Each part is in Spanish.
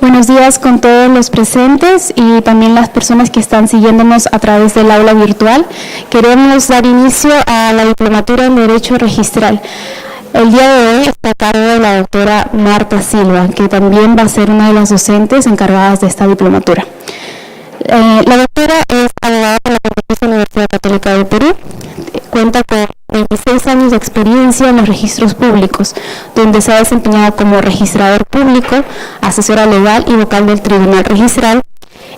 Buenos días con todos los presentes y también las personas que están siguiéndonos a través del aula virtual. Queremos dar inicio a la diplomatura en Derecho Registral. El día de hoy está a cargo de la doctora Marta Silva, que también va a ser una de las docentes encargadas de esta diplomatura. La doctora es abogada por la Pontificia Universidad Católica del Perú. Cuenta con 26 años de experiencia en los registros públicos, donde se ha desempeñado como registrador público, asesora legal y vocal del Tribunal Registral,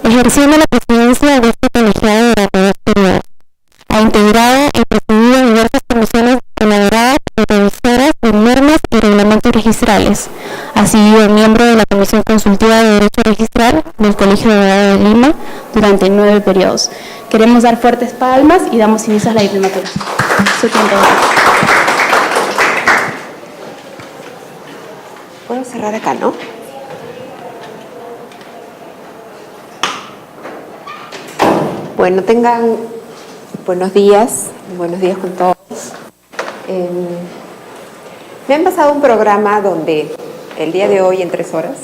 ejerciendo la presidencia de este colegiado durante 2 periodos. Ha integrado y presidido diversas comisiones elaboradas y revisoras de normas y reglamentos registrales. Ha sido miembro de la Comisión Consultiva de Derecho Registral del Colegio de Abogados de Lima durante 9 periodos. Queremos dar fuertes palmas y damos inicio a la diplomatura. Su tiempo. Puedo cerrar acá, ¿no? Bueno, tengan buenos días con todos. Me han pasado un programa donde el día de hoy, en 3 horas,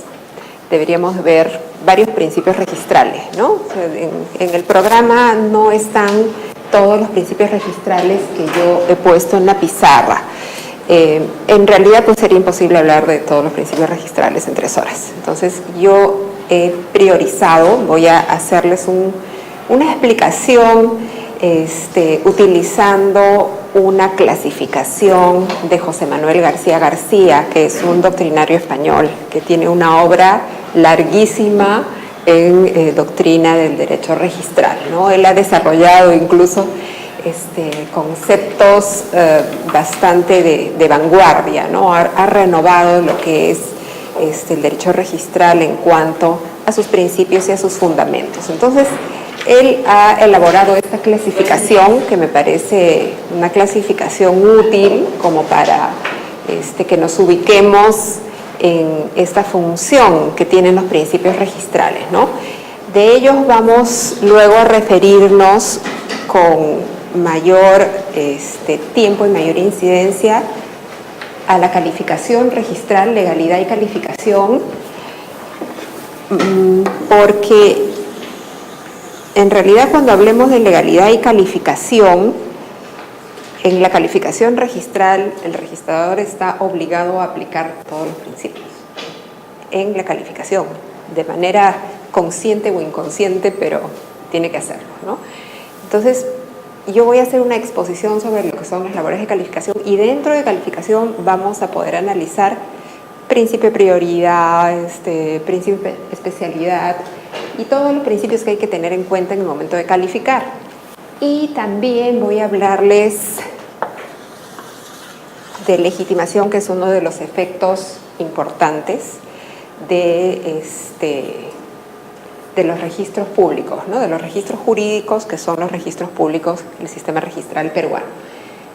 deberíamos ver varios principios registrales, ¿no? O sea, en el programa no están todos los principios registrales que yo he puesto en la pizarra. En realidad, pues sería imposible hablar de todos los principios registrales en 3 horas. Entonces, yo he priorizado, voy a hacerles una explicación utilizando una clasificación de José Manuel García García, que es un doctrinario español, que tiene una obra larguísima en doctrina del derecho registral, ¿no? Él ha desarrollado incluso conceptos bastante de vanguardia, ¿no? Ha renovado lo que es el derecho registral en cuanto a sus principios y a sus fundamentos. Entonces, él ha elaborado esta clasificación, que me parece una clasificación útil como para que nos ubiquemos en esta función que tienen los principios registrales, ¿no? De ellos vamos luego a referirnos con mayor tiempo y mayor incidencia a la calificación registral, legalidad y calificación, porque en realidad cuando hablemos de legalidad y calificación, en la calificación registral, el registrador está obligado a aplicar todos los principios en la calificación, de manera consciente o inconsciente, pero tiene que hacerlo, ¿no? Entonces, yo voy a hacer una exposición sobre lo que son las labores de calificación, y dentro de calificación vamos a poder analizar principio de prioridad, principio de especialidad y todos los principios que hay que tener en cuenta en el momento de calificar. Y también voy a hablarles de legitimación, que es uno de los efectos importantes de los registros públicos, ¿no? De los registros jurídicos, que son los registros públicos del sistema registral peruano.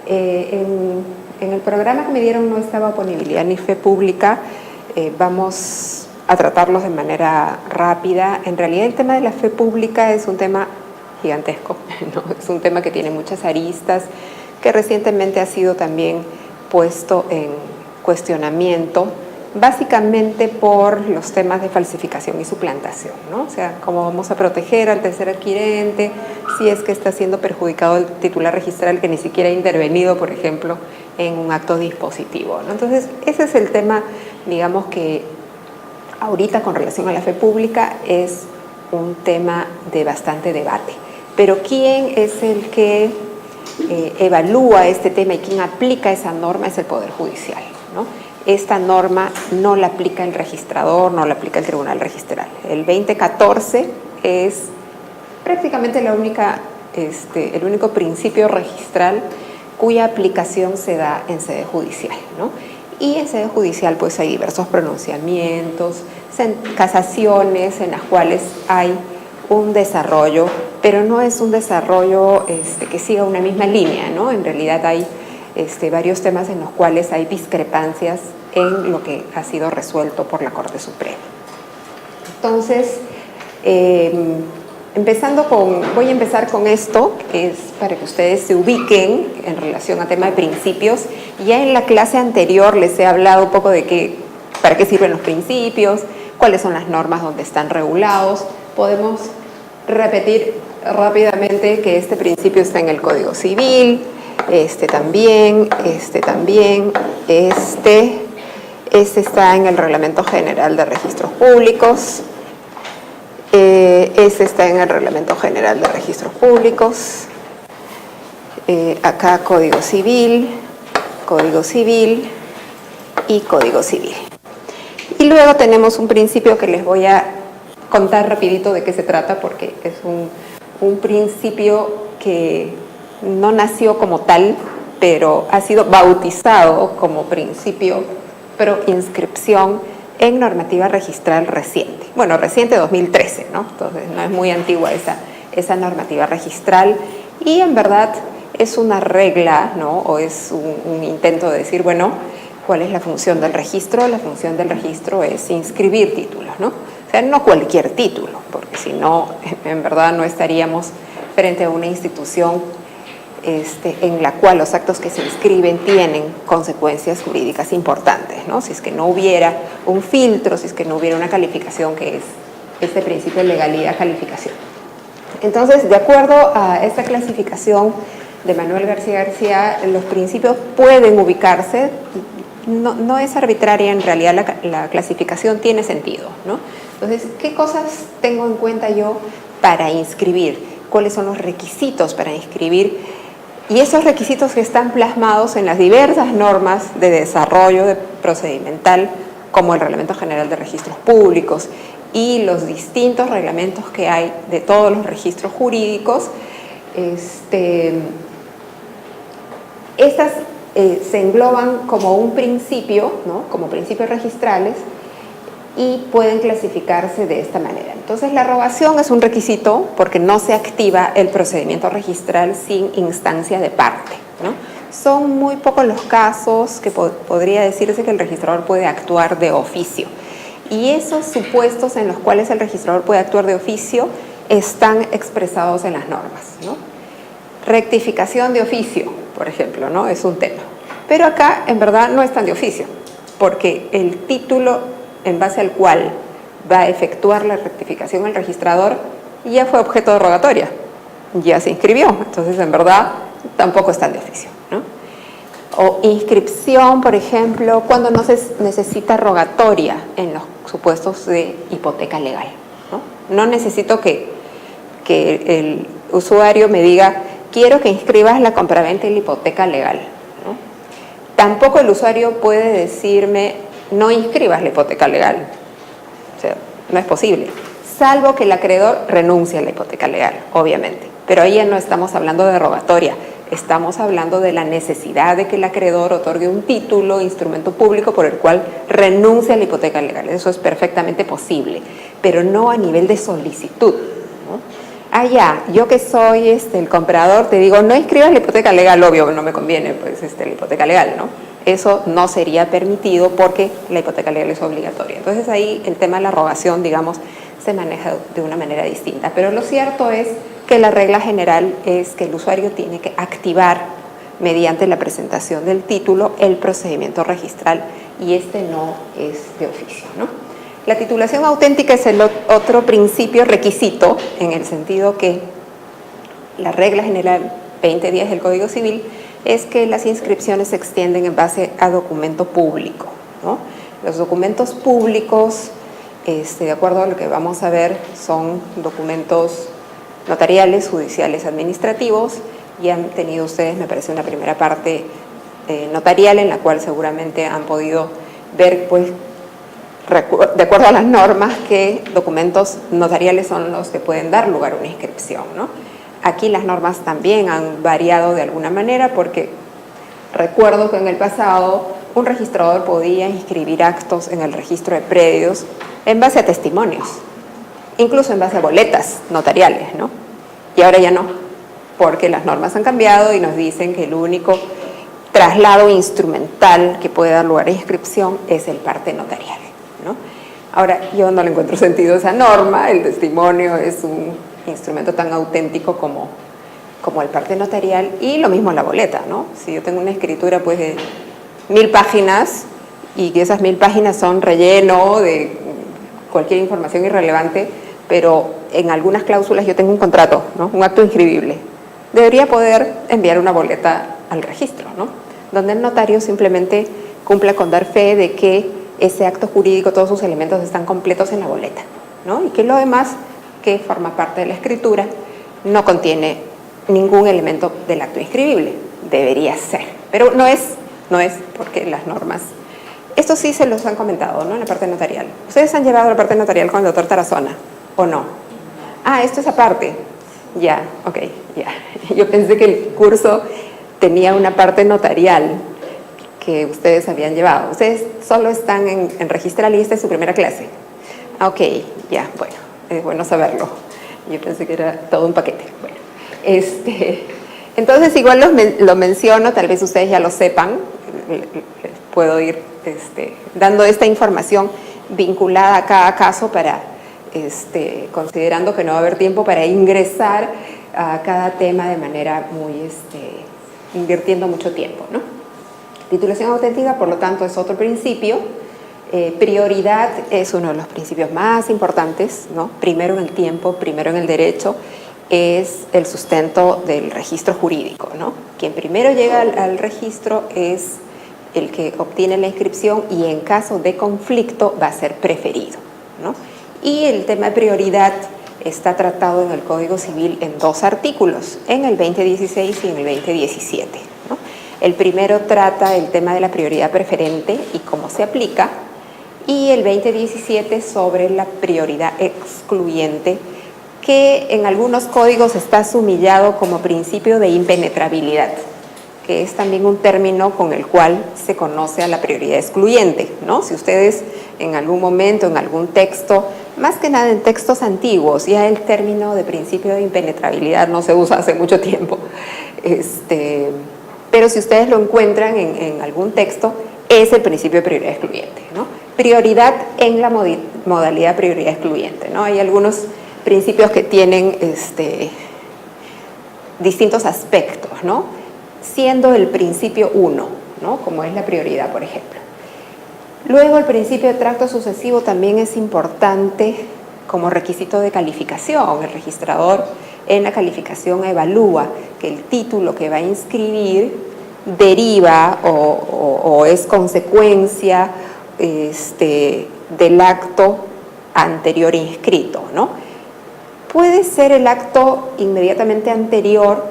En el programa que me dieron no estaba oponibilidad ni fe pública. Vamos a tratarlos de manera rápida. En realidad el tema de la fe pública es un tema gigantesco, ¿no? Es un tema que tiene muchas aristas, que recientemente ha sido también puesto en cuestionamiento, básicamente por los temas de falsificación y suplantación, ¿no? O sea, cómo vamos a proteger al tercer adquirente si es que está siendo perjudicado el titular registral, que ni siquiera ha intervenido, por ejemplo, en un acto dispositivo, ¿no? Entonces, ese es el tema, digamos, que ahorita con relación a la fe pública es un tema de bastante debate. Pero ¿quién es el que evalúa este tema y quién aplica esa norma? Es el Poder Judicial, ¿no? Esta norma no la aplica el registrador, no la aplica el Tribunal Registral. El 2014 es prácticamente el único principio registral cuya aplicación se da en sede judicial, ¿no? Y en sede judicial pues hay diversos pronunciamientos, casaciones en las cuales hay un desarrollo, pero no es un desarrollo que siga una misma línea, ¿no? En realidad hay varios temas en los cuales hay discrepancias en lo que ha sido resuelto por la Corte Suprema. Entonces, voy a empezar con esto, que es para que ustedes se ubiquen en relación al tema de principios. Ya en la clase anterior les he hablado un poco de para qué sirven los principios, cuáles son las normas donde están regulados. Podemos repetir rápidamente que este principio está en el Código Civil, este también, este está en el Reglamento General de Registros Públicos, este está en el Reglamento General de Registros Públicos, acá Código Civil y Código Civil. Y luego tenemos un principio que les voy a contar rapidito de qué se trata, porque es un principio que no nació como tal, pero ha sido bautizado como principio pro inscripción en normativa registral reciente. Bueno, reciente 2013, ¿no? Entonces no es muy antigua esa normativa registral, y en verdad es una regla, ¿no? O es un intento de decir, bueno, ¿cuál es la función del registro? La función del registro es inscribir títulos, ¿no? O sea, no cualquier título, porque si no, en verdad no estaríamos frente a una institución en la cual los actos que se inscriben tienen consecuencias jurídicas importantes, ¿no? Si es que no hubiera un filtro, si es que no hubiera una calificación, que es este principio de legalidad-calificación. Entonces, de acuerdo a esta clasificación de Manuel García García, los principios pueden ubicarse, no es arbitraria en realidad, la clasificación tiene sentido, ¿no? Entonces, ¿qué cosas tengo en cuenta yo para inscribir? ¿Cuáles son los requisitos para inscribir? Y esos requisitos que están plasmados en las diversas normas de desarrollo procedimental, como el Reglamento General de Registros Públicos y los distintos reglamentos que hay de todos los registros jurídicos, estas se engloban como un principio, ¿no? Como principios registrales, y pueden clasificarse de esta manera. Entonces, la rogación es un requisito porque no se activa el procedimiento registral sin instancia de parte, ¿no? Son muy pocos los casos que podría decirse que el registrador puede actuar de oficio. Y esos supuestos en los cuales el registrador puede actuar de oficio están expresados en las normas, ¿no? Rectificación de oficio, por ejemplo, ¿no? Es un tema. Pero acá, en verdad, no es tan de oficio, porque el título en base al cual va a efectuar la rectificación el registrador ya fue objeto de rogatoria, ya se inscribió, entonces en verdad tampoco está de oficio, ¿no? O inscripción, por ejemplo, cuando no se necesita rogatoria en los supuestos de hipoteca legal, ¿no? No necesito que el usuario me diga, quiero que inscribas la compraventa y la hipoteca legal, ¿no? Tampoco el usuario puede decirme, no inscribas la hipoteca legal. O sea, no es posible. Salvo que el acreedor renuncie a la hipoteca legal, obviamente. Pero ahí ya no estamos hablando de rogatoria. Estamos hablando de la necesidad de que el acreedor otorgue un título, instrumento público por el cual renuncie a la hipoteca legal. Eso es perfectamente posible, pero no a nivel de solicitud, ¿no? Yo que soy el comprador, te digo, no inscribas la hipoteca legal, obvio, no me conviene, pues la hipoteca legal, ¿no? Eso no sería permitido porque la hipoteca legal es obligatoria. Entonces ahí el tema de la rogación, digamos, se maneja de una manera distinta. Pero lo cierto es que la regla general es que el usuario tiene que activar, mediante la presentación del título, el procedimiento registral, y no es de oficio, ¿no? La titulación auténtica es el otro principio requisito, en el sentido que la regla general 2010 del Código Civil es que las inscripciones se extienden en base a documento público, ¿no? Los documentos públicos, de acuerdo a lo que vamos a ver, son documentos notariales, judiciales, administrativos. Ya han tenido ustedes, me parece, una primera parte notarial en la cual seguramente han podido ver, pues, de acuerdo a las normas, qué documentos notariales son los que pueden dar lugar a una inscripción, ¿no? Aquí las normas también han variado de alguna manera, porque recuerdo que en el pasado un registrador podía inscribir actos en el registro de predios en base a testimonios, incluso en base a boletas notariales, ¿no? Y ahora ya no, porque las normas han cambiado y nos dicen que el único traslado instrumental que puede dar lugar a inscripción es el parte notarial, ¿no? Ahora, yo no le encuentro sentido a esa norma. El testimonio es un instrumento tan auténtico como el parte notarial, y lo mismo la boleta, ¿no? Si yo tengo una escritura, pues, de 1000 páginas, y que esas 1000 páginas son relleno de cualquier información irrelevante, pero en algunas cláusulas yo tengo un contrato, ¿no? Un acto inscribible. Debería poder enviar una boleta al registro, ¿no? Donde el notario simplemente cumpla con dar fe de que ese acto jurídico, todos sus elementos están completos en la boleta, ¿no? Y que lo demás, que forma parte de la escritura, no contiene ningún elemento del acto inscribible. Debería ser, pero no es porque las normas... Esto sí se los han comentado, ¿no? En la parte notarial. ¿Ustedes han llevado la parte notarial con el doctor Tarazona o no? Ah, esto es aparte. Ya, ok, ya. Yo pensé que el curso tenía una parte notarial que ustedes habían llevado. Ustedes solo están en registral y esta es su primera clase. Ok, ya, bueno, es bueno saberlo. Yo pensé que era todo un paquete. Bueno, entonces igual lo menciono, tal vez ustedes ya lo sepan. Puedo ir dando esta información vinculada a cada caso para, considerando que no va a haber tiempo para ingresar a cada tema de manera muy, invirtiendo mucho tiempo, ¿no? Titulación auténtica, por lo tanto, es otro principio. Prioridad es uno de los principios más importantes, ¿no? Primero en el tiempo, primero en el derecho, es el sustento del registro jurídico, ¿no? Quien primero llega al registro es el que obtiene la inscripción y en caso de conflicto va a ser preferido, ¿no? Y el tema de prioridad está tratado en el Código Civil en 2 artículos, en el 2016 y en el 2017, ¿no? El primero trata el tema de la prioridad preferente y cómo se aplica, y el 2017 sobre la prioridad excluyente, que en algunos códigos está sumillado como principio de impenetrabilidad, que es también un término con el cual se conoce a la prioridad excluyente, ¿no? Si ustedes en algún momento, en algún texto, más que nada en textos antiguos, ya el término de principio de impenetrabilidad no se usa hace mucho tiempo, pero si ustedes lo encuentran en algún texto, es el principio de prioridad excluyente, ¿no? Prioridad en la modalidad prioridad excluyente, ¿no? Hay algunos principios que tienen distintos aspectos, ¿no? Siendo el principio 1, ¿no? Como es la prioridad, por ejemplo. Luego, el principio de tracto sucesivo también es importante como requisito de calificación. El registrador en la calificación evalúa que el título que va a inscribir deriva o es consecuencia del acto anterior inscrito, ¿no? Puede ser el acto inmediatamente anterior,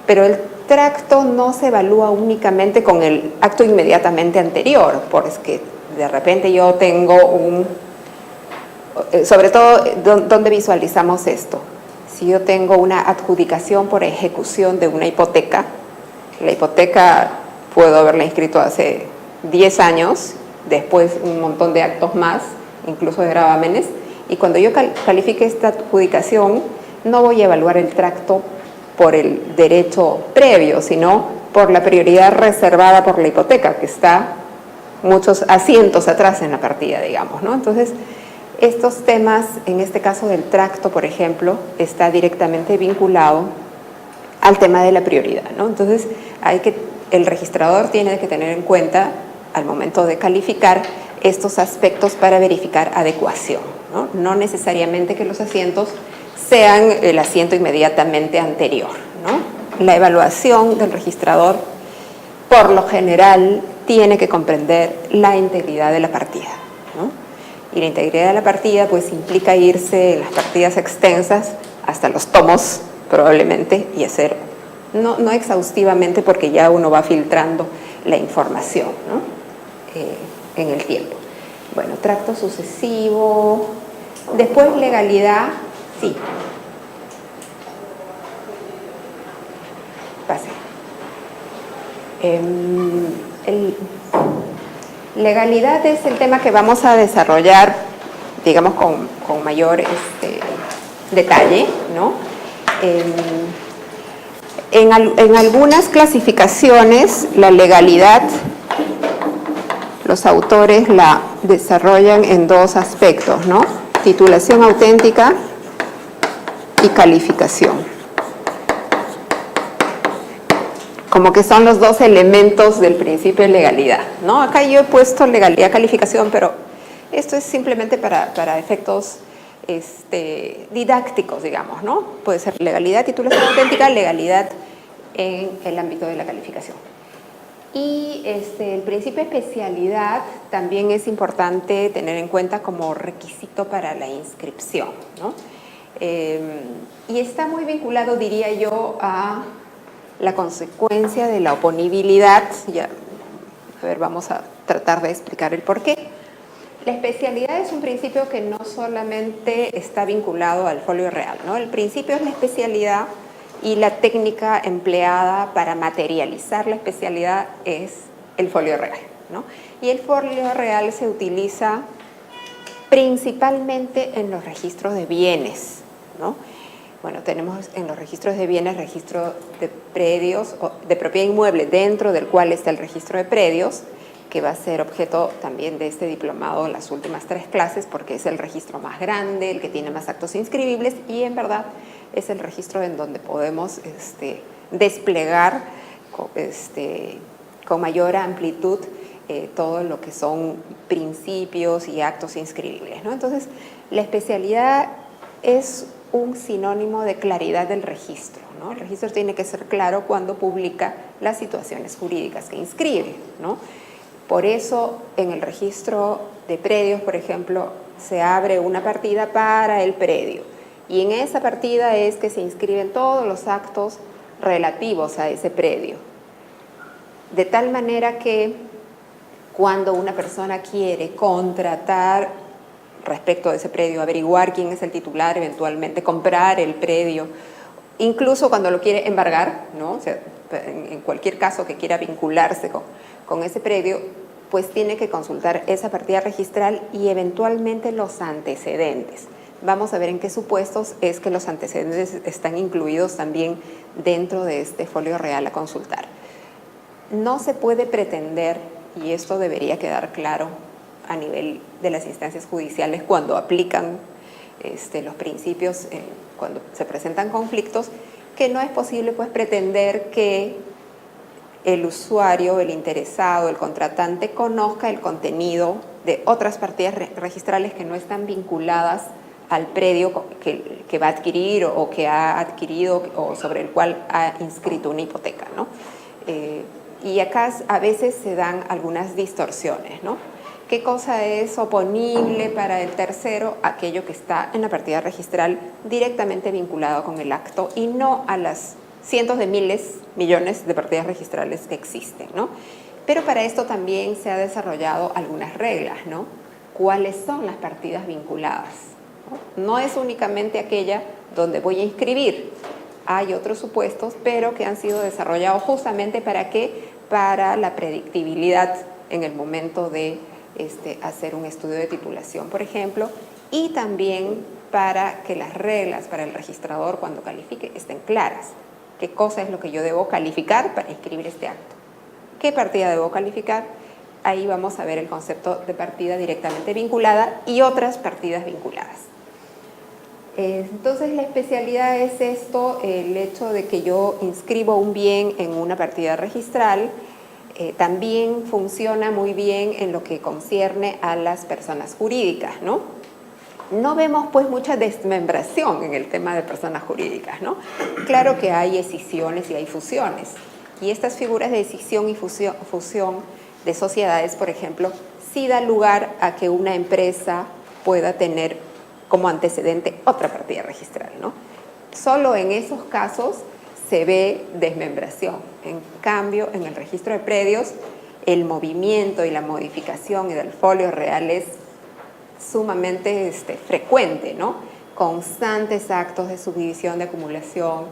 pero el tracto no se evalúa únicamente con el acto inmediatamente anterior, porque de repente yo tengo sobre todo, ¿dónde visualizamos esto? Si yo tengo una adjudicación por ejecución de una hipoteca, la hipoteca puedo haberla inscrito hace 10 años, después un montón de actos más, incluso de gravámenes, y cuando yo califique esta adjudicación, no voy a evaluar el tracto por el derecho previo, sino por la prioridad reservada por la hipoteca, que está muchos asientos atrás en la partida, digamos, ¿no? Entonces, estos temas, en este caso del tracto, por ejemplo, está directamente vinculado al tema de la prioridad, ¿no? Entonces, el registrador tiene que tener en cuenta, al momento de calificar, estos aspectos para verificar adecuación, ¿no? No necesariamente que los asientos sean el asiento inmediatamente anterior, ¿no? La evaluación del registrador, por lo general, tiene que comprender la integridad de la partida, ¿no? Y la integridad de la partida, pues, implica irse en las partidas extensas hasta los tomos, probablemente, y hacer, no exhaustivamente, porque ya uno va filtrando la información, ¿no? En el tiempo. Bueno, tracto sucesivo, después legalidad, sí. Pase. Legalidad es el tema que vamos a desarrollar, digamos, con mayor detalle, ¿no? En algunas clasificaciones, la legalidad, los autores la desarrollan en 2 aspectos, ¿no? Titulación auténtica y calificación. Como que son los 2 elementos del principio de legalidad, ¿no? Acá yo he puesto legalidad, calificación, pero Esto es simplemente para efectos didácticos, digamos, ¿no? Puede ser legalidad, titulación auténtica, legalidad en el ámbito de la calificación. Y el principio de especialidad también es importante tener en cuenta como requisito para la inscripción, ¿no? Y está muy vinculado, diría yo, a la consecuencia de la oponibilidad. Ya, a ver, vamos a tratar de explicar el porqué. La especialidad es un principio que no solamente está vinculado al folio real, ¿no? El principio es la especialidad y la técnica empleada para materializar la especialidad es el folio real, ¿no? Y el folio real se utiliza principalmente en los registros de bienes, ¿no? Bueno, tenemos en los registros de bienes registro de predios, o de propiedad inmueble, dentro del cual está el registro de predios, que va a ser objeto también de este diplomado en las últimas 3 clases, porque es el registro más grande, el que tiene más actos inscribibles, y en verdad es el registro en donde podemos desplegar con mayor amplitud todo lo que son principios y actos inscribibles, ¿no? Entonces, la especialidad es un sinónimo de claridad del registro, ¿no? El registro tiene que ser claro cuando publica las situaciones jurídicas que inscribe, ¿no? Por eso, en el registro de predios, por ejemplo, se abre una partida para el predio. Y en esa partida es que se inscriben todos los actos relativos a ese predio. De tal manera que cuando una persona quiere contratar respecto de ese predio, averiguar quién es el titular, eventualmente comprar el predio, incluso cuando lo quiere embargar, ¿no? O sea, en cualquier caso que quiera vincularse con ese predio, pues tiene que consultar esa partida registral y eventualmente los antecedentes. Vamos a ver en qué supuestos es que los antecedentes están incluidos también dentro de este folio real a consultar. No se puede pretender, y esto debería quedar claro a nivel de las instancias judiciales cuando aplican los principios, cuando se presentan conflictos, que no es posible pues pretender que el usuario, el interesado, el contratante conozca el contenido de otras partidas registrales que no están vinculadas al predio que va a adquirir o que ha adquirido o sobre el cual ha inscrito una hipoteca, ¿no? Y acá a veces se dan algunas distorsiones, ¿no? ¿Qué cosa es oponible para el tercero? Aquello que está en la partida registral directamente vinculado con el acto y no a las cientos de miles, millones de partidas registrales que existen, ¿no? Pero para esto también se ha desarrollado algunas reglas, ¿no? ¿Cuáles son las partidas vinculadas? No es únicamente aquella donde voy a inscribir. Hay otros supuestos, pero que han sido desarrollados justamente ¿para qué? Para la predictibilidad en el momento de hacer un estudio de titulación, por ejemplo, y también para que las reglas para el registrador cuando califique estén claras. ¿Qué cosa es lo que yo debo calificar para inscribir este acto? ¿Qué partida debo calificar? Ahí vamos a ver el concepto de partida directamente vinculada y otras partidas vinculadas. Entonces, la especialidad es esto, el hecho de que yo inscribo un bien en una partida registral. También funciona muy bien en lo que concierne a las personas jurídicas, ¿no? No vemos pues mucha desmembración en el tema de personas jurídicas, ¿no? Claro que hay escisiones y hay fusiones, y estas figuras de escisión y fusión de sociedades, por ejemplo, sí da lugar a que una empresa pueda tener como antecedente otra partida registral, ¿no? Solo en esos casos se ve desmembración. En cambio, en el registro de predios, el movimiento y la modificación del folio real es sumamente frecuente, ¿no? Constantes actos de subdivisión, de acumulación,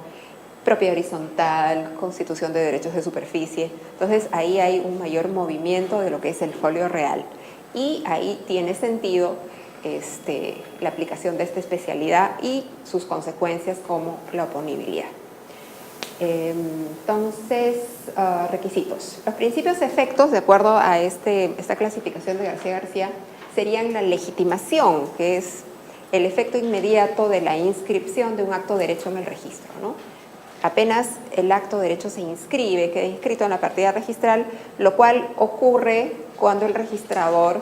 propiedad horizontal, constitución de derechos de superficie. Entonces, ahí hay un mayor movimiento de lo que es el folio real. Y ahí tiene sentido la aplicación de esta especialidad y sus consecuencias como la oponibilidad. Entonces, requisitos. Los principios efectos, de acuerdo a esta clasificación de García, serían la legitimación, que es el efecto inmediato de la inscripción de un acto de derecho en el registro, ¿no? Apenas el acto de derecho se inscribe, queda inscrito en la partida registral, lo cual ocurre cuando el registrador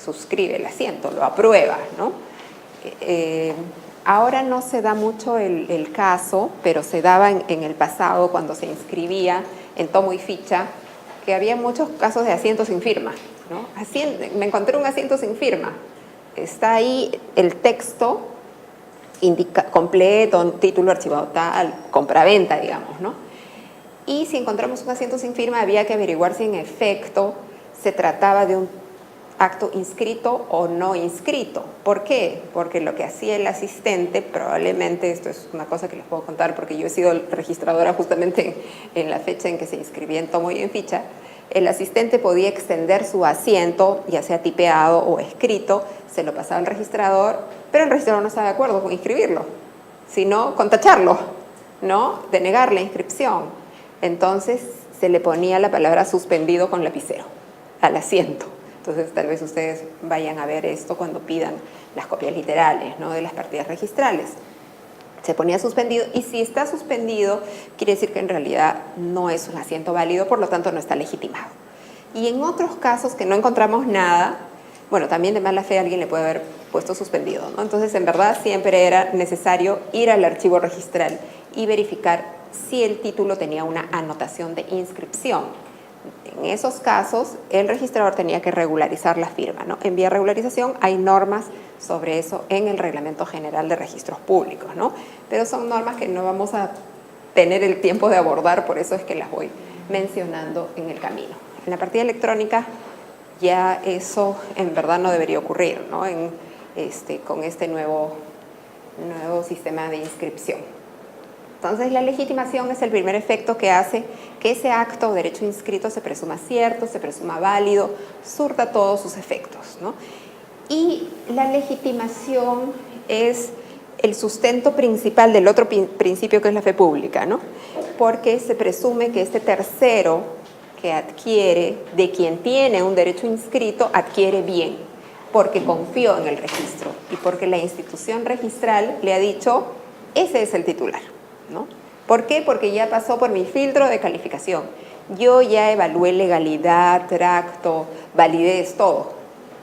suscribe el asiento, lo aprueba, ¿no? Ahora no se da mucho el caso, pero se daba en el pasado cuando se inscribía en tomo y ficha, que había muchos casos de asientos sin firma, ¿no? Me encontré un asiento sin firma. Está ahí el texto completo, título archivado tal, compraventa, digamos, ¿no? Y si encontramos un asiento sin firma, había que averiguar si en efecto se trataba de un acto inscrito o no inscrito. ¿Por qué? Porque lo que hacía el asistente, probablemente, esto es una cosa que les puedo contar porque yo he sido registradora justamente en la fecha en que se inscribía en tomo y en ficha, el asistente podía extender su asiento, ya sea tipeado o escrito, se lo pasaba al registrador, pero el registrador no estaba de acuerdo con inscribirlo, sino con tacharlo, ¿no? Denegar la inscripción. Entonces se le ponía la palabra suspendido con lapicero al asiento. Entonces tal vez ustedes vayan a ver esto cuando pidan las copias literales, ¿no?, de las partidas registrales. Se ponía suspendido, y si está suspendido quiere decir que en realidad no es un asiento válido, por lo tanto no está legitimado. Y en otros casos que no encontramos nada, bueno, también de mala fe alguien le puede haber puesto suspendido, ¿no? Entonces en verdad siempre era necesario ir al archivo registral y verificar si el título tenía una anotación de inscripción. En esos casos, el registrador tenía que regularizar la firma, ¿no? En vía regularización hay normas sobre eso en el Reglamento General de Registros Públicos, ¿no? Pero son normas que no vamos a tener el tiempo de abordar, por eso es que las voy mencionando en el camino. En la partida electrónica ya eso en verdad no debería ocurrir, ¿no? Con este nuevo sistema de inscripción. Entonces, la legitimación es el primer efecto que hace que ese acto o derecho inscrito se presuma cierto, se presuma válido, surta todos sus efectos, ¿no? Y la legitimación es el sustento principal del otro principio, que es la fe pública, ¿no? Porque se presume que este tercero que adquiere, de quien tiene un derecho inscrito, adquiere bien, porque confió en el registro y porque la institución registral le ha dicho, ese es el titular, ¿no? ¿Por qué? Porque ya pasó por mi filtro de calificación. Yo ya evalué legalidad, tracto, validez, todo.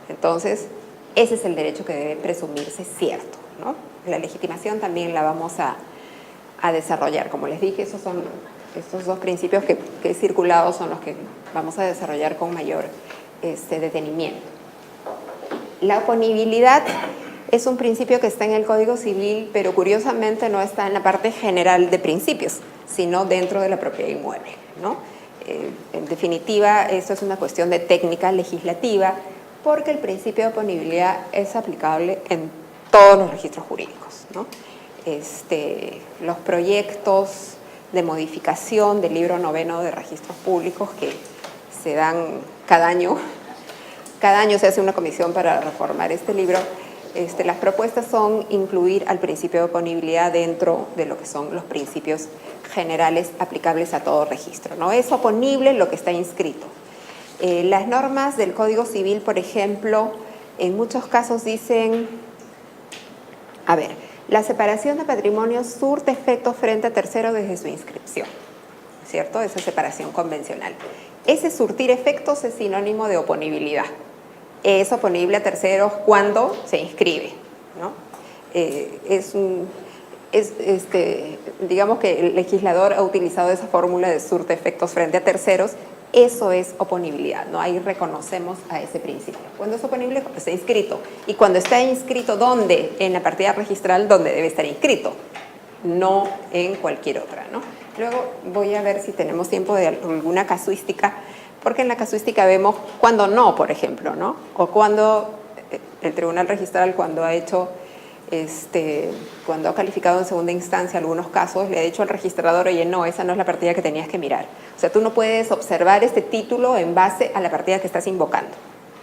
Entonces, ese es el derecho que debe presumirse cierto, ¿no? La legitimación también la vamos a desarrollar. Como les dije, estos dos principios que he circulado son los que vamos a desarrollar con mayor detenimiento. La oponibilidad es un principio que está en el Código Civil, pero curiosamente no está en la parte general de principios, sino dentro de la propiedad inmueble, ¿no? En definitiva, esto es una cuestión de técnica legislativa, porque el principio de oponibilidad es aplicable en todos los registros jurídicos, ¿no? Los proyectos de modificación del libro 9 de registros públicos que se dan cada año se hace una comisión para reformar este libro. Las propuestas son incluir al principio de oponibilidad dentro de lo que son los principios generales aplicables a todo registro, ¿no? Es oponible lo que está inscrito. Las normas del Código Civil, por ejemplo, en muchos casos dicen, la separación de patrimonio surte efecto frente a tercero desde su inscripción, ¿cierto? Esa separación convencional. Ese surtir efectos es sinónimo de oponibilidad. Es oponible a terceros cuando se inscribe, ¿no? Digamos que el legislador ha utilizado esa fórmula de surte efectos frente a terceros. Eso es oponibilidad, ¿no? Ahí reconocemos a ese principio. Cuando es oponible, cuando está inscrito. Y cuando está inscrito, ¿dónde? En la partida registral, donde debe estar inscrito, no en cualquier otra, ¿no? Luego voy a ver si tenemos tiempo de alguna casuística, porque en la casuística vemos cuando no, por ejemplo, ¿no? O cuando el Tribunal Registral, cuando ha hecho, cuando ha calificado en segunda instancia algunos casos, le ha dicho al registrador, oye, no, esa no es la partida que tenías que mirar. O sea, tú no puedes observar este título en base a la partida que estás invocando,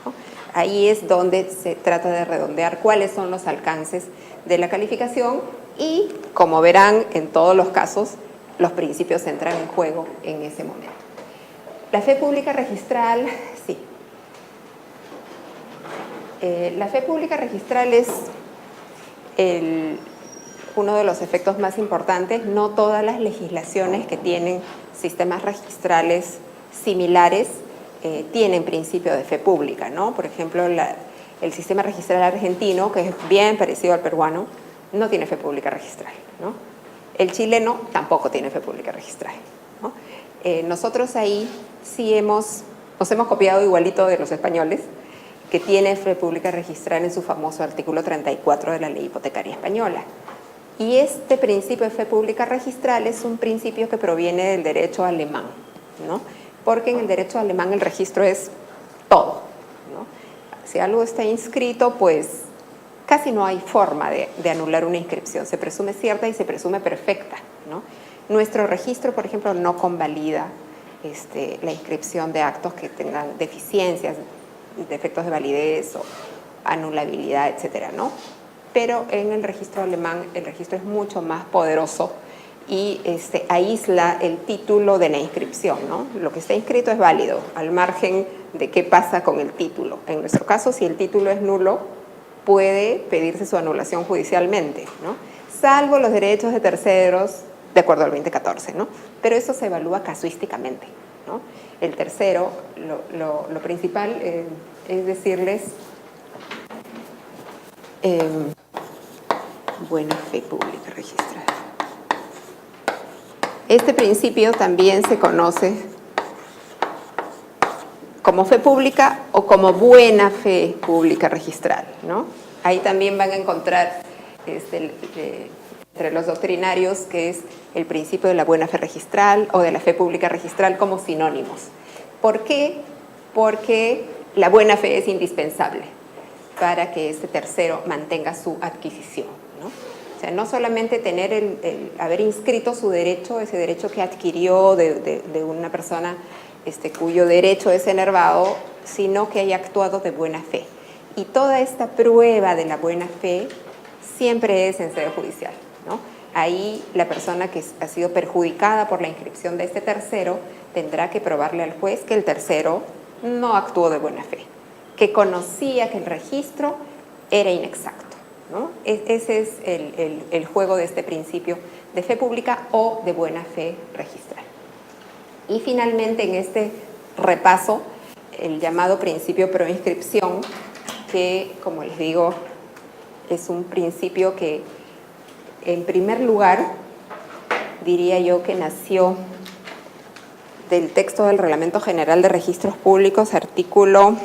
¿no? Ahí es donde se trata de redondear cuáles son los alcances de la calificación y, como verán, en todos los casos, los principios entran en juego en ese momento. La fe pública registral, sí. La fe pública registral es uno de los efectos más importantes. No todas las legislaciones que tienen sistemas registrales similares tienen principio de fe pública, ¿no? Por ejemplo, el sistema registral argentino, que es bien parecido al peruano, no tiene fe pública registral, ¿no? El chileno tampoco tiene fe pública registral, ¿no? Nosotros ahí sí nos hemos copiado igualito de los españoles, que tiene fe pública registral en su famoso artículo 34 de la Ley Hipotecaria Española. Y este principio de fe pública registral es un principio que proviene del derecho alemán, ¿no? Porque en el derecho alemán el registro es todo, ¿no? Si algo está inscrito, pues casi no hay forma de anular una inscripción. Se presume cierta y se presume perfecta, ¿no? Nuestro registro, por ejemplo, no convalida la inscripción de actos que tengan deficiencias, defectos de validez o anulabilidad, etcétera, ¿no? Pero en el registro alemán el registro es mucho más poderoso y aísla el título de la inscripción, ¿no? Lo que está inscrito es válido, al margen de qué pasa con el título. En nuestro caso, si el título es nulo, puede pedirse su anulación judicialmente, ¿no? Salvo los derechos de terceros, de acuerdo al 2014, ¿no? Pero eso se evalúa casuísticamente, ¿no? El tercero, lo principal es decirles buena fe pública registrada. Este principio también se conoce como fe pública o como buena fe pública registral, ¿no? Ahí también van a encontrar entre los doctrinarios que es el principio de la buena fe registral o de la fe pública registral como sinónimos. ¿Por qué? Porque la buena fe es indispensable para que este tercero mantenga su adquisición, ¿no? O sea, no solamente tener haber inscrito su derecho, ese derecho que adquirió de una persona cuyo derecho es enervado, sino que haya actuado de buena fe. Y toda esta prueba de la buena fe siempre es en sede judicial, ¿no? Ahí la persona que ha sido perjudicada por la inscripción de este tercero tendrá que probarle al juez que el tercero no actuó de buena fe, que conocía que el registro era inexacto, ¿no? Ese es el juego de este principio de fe pública o de buena fe registral. Y finalmente, en este repaso, el llamado principio pro inscripción, que, como les digo, es un principio que, en primer lugar, diría yo que nació del texto del Reglamento General de Registros Públicos, artículo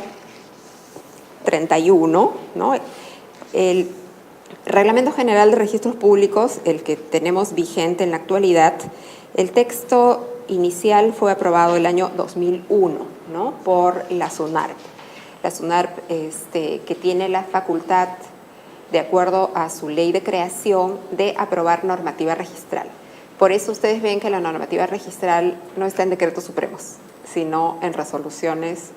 31, ¿no? El Reglamento General de Registros Públicos, el que tenemos vigente en la actualidad, el texto inicial fue aprobado el año 2001, ¿no? Por la SUNARP. La SUNARP que tiene la facultad, de acuerdo a su ley de creación, de aprobar normativa registral. Por eso ustedes ven que la normativa registral no está en decretos supremos, sino en resoluciones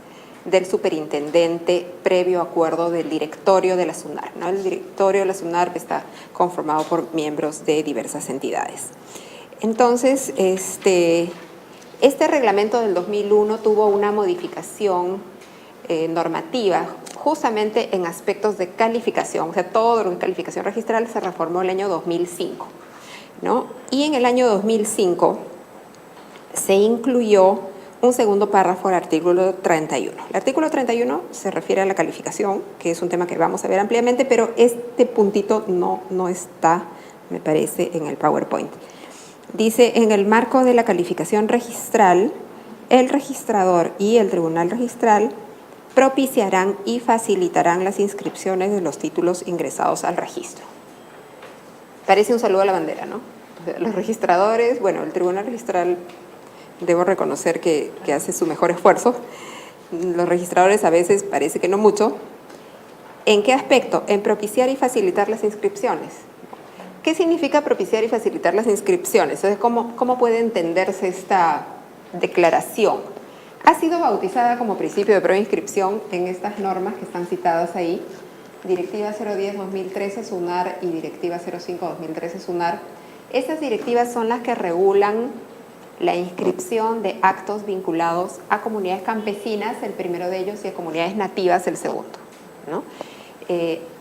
del superintendente previo acuerdo del directorio de la SUNARP, ¿no? El directorio de la SUNARP está conformado por miembros de diversas entidades. Entonces, este reglamento del 2001 tuvo una modificación normativa justamente en aspectos de calificación, o sea, todo lo que es calificación registral se reformó el año 2005, ¿no? Y en el año 2005 se incluyó un segundo párrafo del artículo 31. El artículo 31 se refiere a la calificación, que es un tema que vamos a ver ampliamente, pero este puntito no está, me parece, en el PowerPoint. Dice, en el marco de la calificación registral, el registrador y el tribunal registral propiciarán y facilitarán las inscripciones de los títulos ingresados al registro. Parece un saludo a la bandera, ¿no? Los registradores, bueno, el tribunal registral, debo reconocer que hace su mejor esfuerzo. Los registradores a veces parece que no mucho. ¿En qué aspecto? En propiciar y facilitar las inscripciones. ¿Qué significa propiciar y facilitar las inscripciones? Entonces, ¿cómo puede entenderse esta declaración? Ha sido bautizada como principio de preinscripción en estas normas que están citadas ahí, Directiva 010-2013 SUNAR y Directiva 05-2013 SUNAR. Estas directivas son las que regulan la inscripción de actos vinculados a comunidades campesinas, el primero de ellos, y a comunidades nativas, el segundo, ¿no?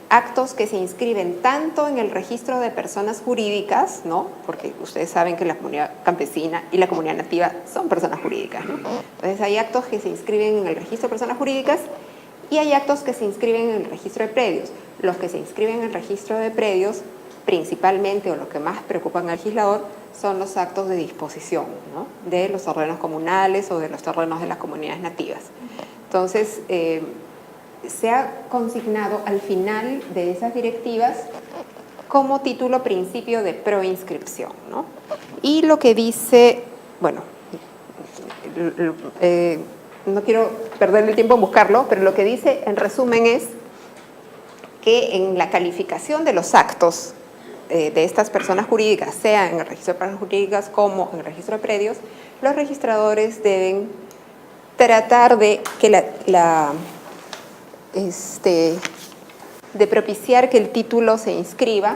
actos que se inscriben tanto en el registro de personas jurídicas, ¿no? Porque ustedes saben que la comunidad campesina y la comunidad nativa son personas jurídicas, ¿no? Entonces hay actos que se inscriben en el registro de personas jurídicas y hay actos que se inscriben en el registro de predios. Los que se inscriben en el registro de predios, principalmente, o lo que más preocupa al legislador, son los actos de disposición, ¿no? De los terrenos comunales o de los terrenos de las comunidades nativas. Entonces, se ha consignado al final de esas directivas como título principio de proinscripción, ¿no? Y lo que dice, bueno, no quiero perder el tiempo en buscarlo, pero lo que dice en resumen es que en la calificación de los actos de estas personas jurídicas, sea en el registro de personas jurídicas como en el registro de predios, los registradores deben tratar de que de propiciar que el título se inscriba,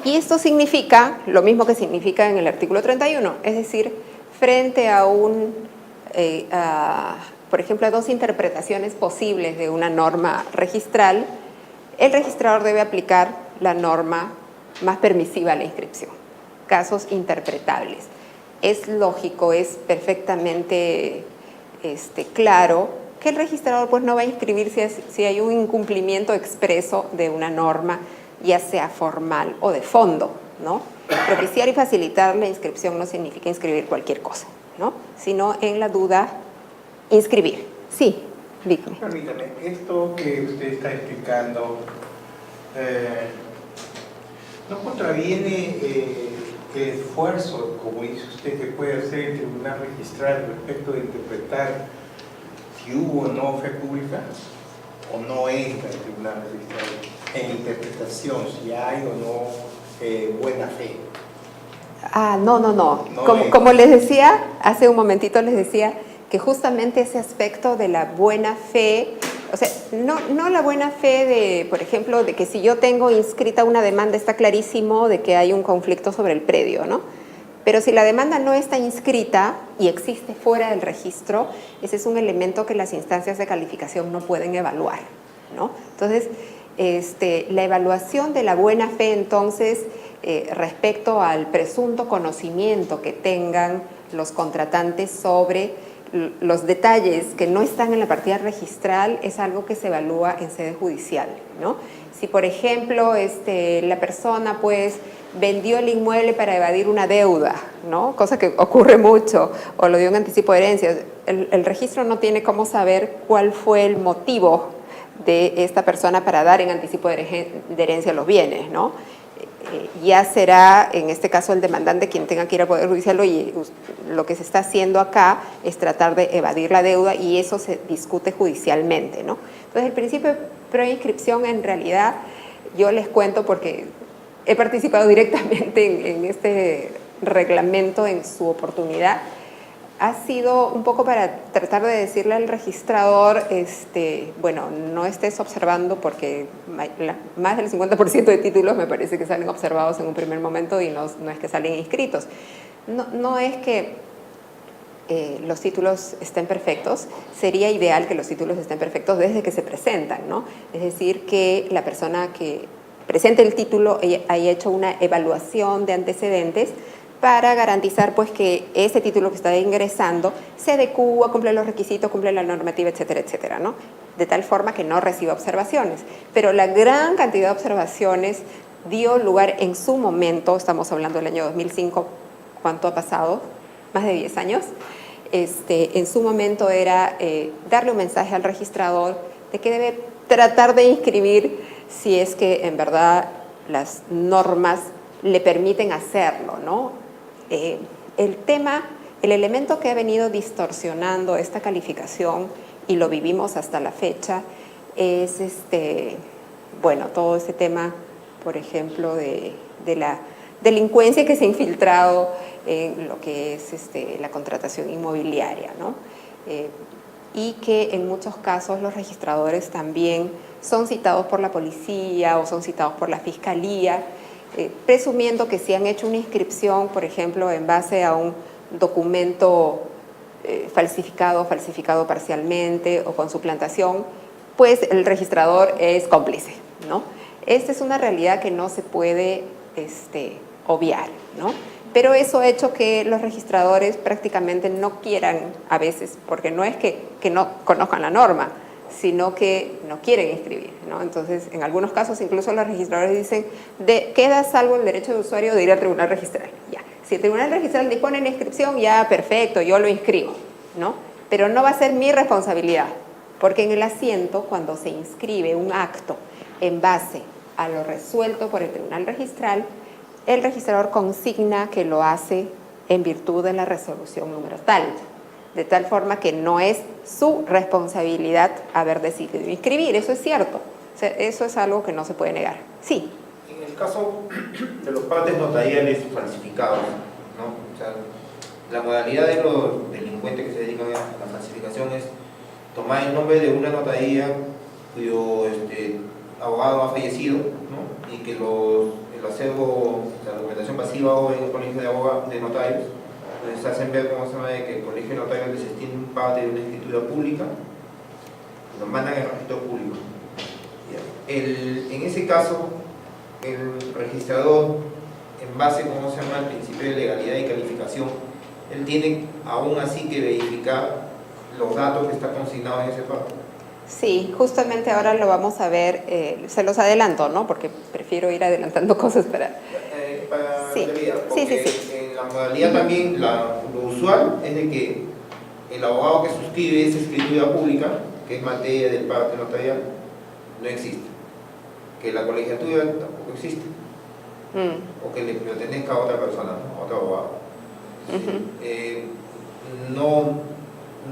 y esto significa lo mismo que significa en el artículo 31, es decir, frente a por ejemplo, a dos interpretaciones posibles de una norma registral, el registrador debe aplicar la norma más permisiva a la inscripción. Casos interpretables. Es lógico, es perfectamente claro que el registrador pues no va a inscribir si hay un incumplimiento expreso de una norma, ya sea formal o de fondo, ¿no? Propiciar y facilitar la inscripción no significa inscribir cualquier cosa, ¿no? Sino en la duda, inscribir. Sí, dígame. Permítame, esto que usted está explicando no contraviene el esfuerzo, como dice usted, que puede hacer el tribunal registral respecto de interpretar si hubo o no fe pública, o no entra el tribunal registral en interpretación, si hay o no buena fe. No. Como les decía, hace un momentito les decía que justamente ese aspecto de la buena fe, o sea, no la buena fe de, por ejemplo, de que si yo tengo inscrita una demanda está clarísimo de que hay un conflicto sobre el predio, ¿no? Pero si la demanda no está inscrita y existe fuera del registro, ese es un elemento que las instancias de calificación no pueden evaluar, ¿no? Entonces, la evaluación de la buena fe, entonces, respecto al presunto conocimiento que tengan los contratantes sobre los detalles que no están en la partida registral, es algo que se evalúa en sede judicial, ¿no? Si, por ejemplo, la persona pues vendió el inmueble para evadir una deuda, ¿no? Cosa que ocurre mucho, o lo dio en anticipo de herencia, el registro no tiene cómo saber cuál fue el motivo de esta persona para dar en anticipo de herencia los bienes, ¿no? Ya será, en este caso, el demandante quien tenga que ir al Poder Judicial. Oye, lo que se está haciendo acá es tratar de evadir la deuda, y eso se discute judicialmente, ¿no? Entonces, el principio de preinscripción, en realidad, yo les cuento porque he participado directamente en este reglamento en su oportunidad, ha sido un poco para tratar de decirle al registrador, bueno, no estés observando, porque más del 50% de títulos me parece que salen observados en un primer momento y no es que salen inscritos. No es que los títulos estén perfectos, sería ideal que los títulos estén perfectos desde que se presentan, ¿no? Es decir, que la persona que presente el título haya hecho una evaluación de antecedentes para garantizar pues que ese título que está ingresando se adecúa, cumple los requisitos, cumple la normativa, etcétera, etcétera, ¿no? De tal forma que no reciba observaciones. Pero la gran cantidad de observaciones dio lugar en su momento, estamos hablando del año 2005, ¿cuánto ha pasado? Más de 10 años. En su momento era darle un mensaje al registrador de que debe tratar de inscribir si es que en verdad las normas le permiten hacerlo, ¿no? El elemento que ha venido distorsionando esta calificación, y lo vivimos hasta la fecha, es bueno, todo ese tema, por ejemplo, de la delincuencia que se ha infiltrado en lo que es la contratación inmobiliaria, ¿no? Y que en muchos casos los registradores también son citados por la policía o son citados por la fiscalía, presumiendo que si han hecho una inscripción, por ejemplo, en base a un documento falsificado parcialmente o con suplantación, pues el registrador es cómplice, ¿no? Esta es una realidad que no se puede obviar, ¿no? Pero eso ha hecho que los registradores prácticamente no quieran a veces, porque no es que no conozcan la norma, sino que no quieren inscribir, ¿no? Entonces, en algunos casos, incluso los registradores dicen, queda salvo el derecho de usuario de ir al tribunal registral. Ya. Si el tribunal registral dispone en inscripción, ya perfecto, yo lo inscribo, ¿no? Pero no va a ser mi responsabilidad, porque en el asiento, cuando se inscribe un acto en base a lo resuelto por el tribunal registral, el registrador consigna que lo hace en virtud de la resolución número tal, de tal forma que no es su responsabilidad haber decidido inscribir. Eso es cierto, o sea, eso es algo que no se puede negar. Sí. En el caso de los partes notariales falsificados, ¿no? O sea, la modalidad de los delincuentes que se dedican a la falsificación es tomar el nombre de una notaría cuyo abogado ha fallecido, ¿no? Y que el acervo, la documentación pasiva o en el colegio de notarios, se hacen ver cómo se llama de que el colegio de notarios les destina parte de una escritura pública, lo mandan al registro público. En ese caso, el registrador, en base, ¿cómo se llama?, al principio de legalidad y calificación, él tiene aún así que verificar los datos que están consignados en ese pacto. Sí, justamente ahora lo vamos a ver, se los adelanto, ¿no? Porque prefiero ir adelantando cosas para sí. Sí. En la modalidad también, lo usual es de que el abogado que suscribe esa escritura pública, que es materia del parte notarial, no existe. Que la colegiatura tampoco existe. O que le pertenezca a otra persona, ¿no? A otro abogado.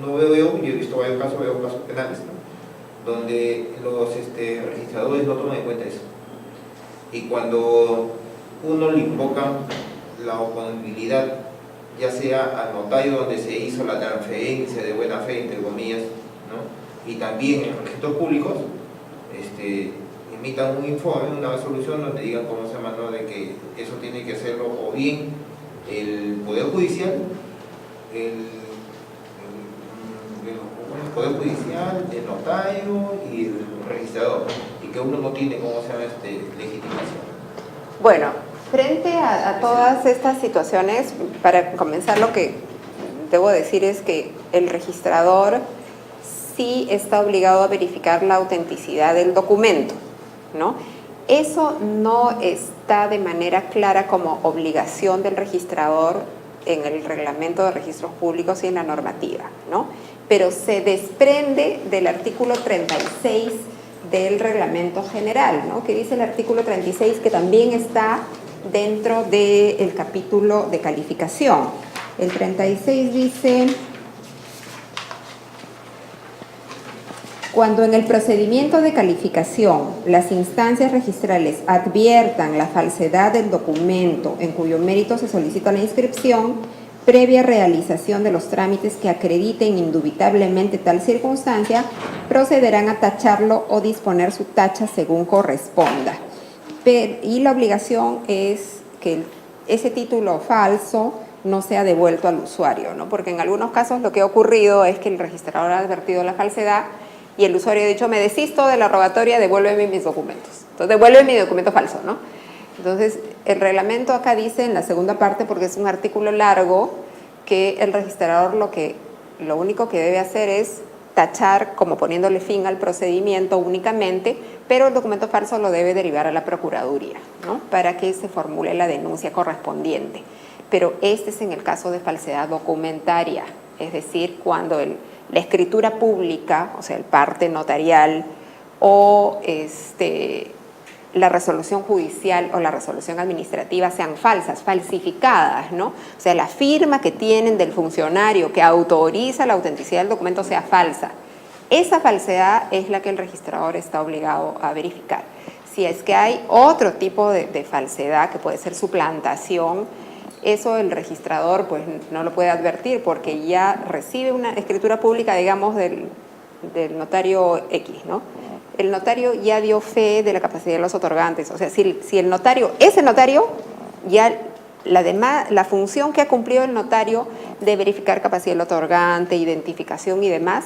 No veo yo he visto varios casos, penales, ¿no? Donde los registradores no toman en cuenta eso. Y cuando uno le invoca la oponibilidad, ya sea al notario donde se hizo la transferencia de buena fe, entre comillas, ¿no? Y también en registros públicos, emitan un informe, una resolución donde digan cómo se llama, ¿no? De que eso tiene que hacerlo o bien el Poder Judicial, el Poder Judicial, el notario y el registrador, y que uno no tiene, ¿cómo se llama?, legitimación. Bueno, frente a todas estas situaciones, para comenzar, lo que debo decir es que el registrador sí está obligado a verificar la autenticidad del documento, ¿no? Eso no está de manera clara como obligación del registrador en el reglamento de registros públicos y en la normativa, ¿no? Pero se desprende del artículo 36 del reglamento general, ¿no? Que dice el artículo 36, que también está dentro del capítulo de calificación. El 36 dice: cuando en el procedimiento de calificación las instancias registrales adviertan la falsedad del documento en cuyo mérito se solicita la inscripción, previa realización de los trámites que acrediten indubitablemente tal circunstancia, procederán a tacharlo o disponer su tacha según corresponda. Y la obligación es que ese título falso no sea devuelto al usuario, ¿no? Porque en algunos casos lo que ha ocurrido es que el registrador ha advertido la falsedad y el usuario ha dicho: me desisto de la rogatoria, devuélveme mis documentos. Entonces, devuélveme mi documento falso, ¿no? Entonces, el reglamento acá dice en la segunda parte, porque es un artículo largo, que el registrador lo único que debe hacer es tachar como poniéndole fin al procedimiento únicamente, pero el documento falso lo debe derivar a la Procuraduría, ¿no? Para que se formule la denuncia correspondiente. Pero este es en el caso de falsedad documentaria, es decir, cuando la escritura pública, o sea, el parte notarial o la resolución judicial o la resolución administrativa sean falsas, falsificadas, ¿no? O sea, la firma que tienen del funcionario que autoriza la autenticidad del documento sea falsa. Esa falsedad es la que el registrador está obligado a verificar. Si es que hay otro tipo de falsedad, que puede ser suplantación, eso el registrador pues no lo puede advertir, porque ya recibe una escritura pública, digamos, del notario X, ¿no? El notario ya dio fe de la capacidad de los otorgantes. O sea, si el notario es el notario, ya la función que ha cumplido el notario de verificar capacidad del otorgante, identificación y demás,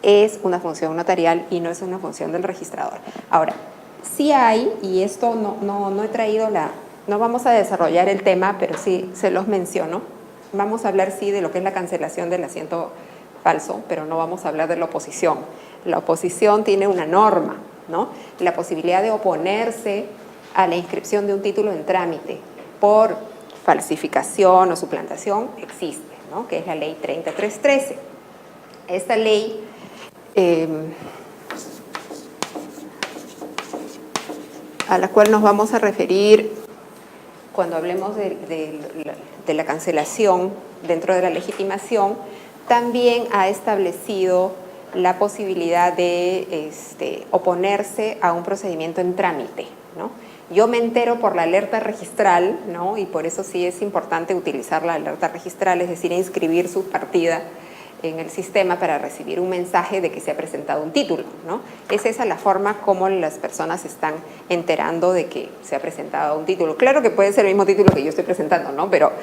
es una función notarial y no es una función del registrador. Ahora, sí hay, y esto no he traído no vamos a desarrollar el tema, pero sí se los menciono. Vamos a hablar sí de lo que es la cancelación del asiento falso, pero no vamos a hablar de la oposición. La oposición tiene una norma, ¿no? La posibilidad de oponerse a la inscripción de un título en trámite por falsificación o suplantación existe, ¿no? Que es la ley 3313. Esta ley a la cual nos vamos a referir cuando hablemos de la cancelación dentro de la legitimación, también ha establecido la posibilidad de oponerse a un procedimiento en trámite, ¿no? Yo me entero por la alerta registral, ¿no? Y por eso sí es importante utilizar la alerta registral, es decir, inscribir su partida en el sistema para recibir un mensaje de que se ha presentado un título, ¿no? Es esa la forma como las personas están enterando de que se ha presentado un título. Claro que puede ser el mismo título que yo estoy presentando, ¿no? Pero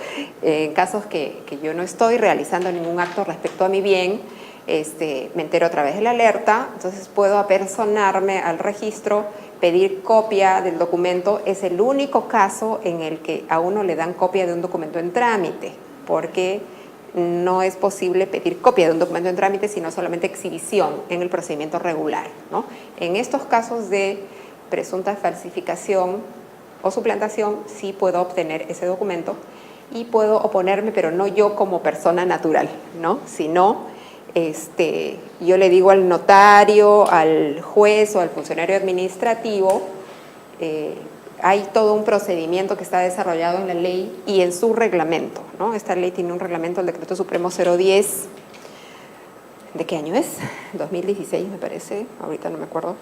en casos que yo no estoy realizando ningún acto respecto a mi bien, me entero a través de la alerta, entonces puedo apersonarme al registro, pedir copia del documento. Es el único caso en el que a uno le dan copia de un documento en trámite, porque no es posible pedir copia de un documento en trámite, sino solamente exhibición en el procedimiento regular, ¿no? En estos casos de presunta falsificación o suplantación, sí puedo obtener ese documento y puedo oponerme, pero no yo como persona natural, ¿no? Sino yo le digo al notario, al juez o al funcionario administrativo, hay todo un procedimiento que está desarrollado en la ley y en su reglamento, ¿no? Esta ley tiene un reglamento, el Decreto Supremo 010, ¿de qué año es? 2016 me parece, ahorita no me acuerdo.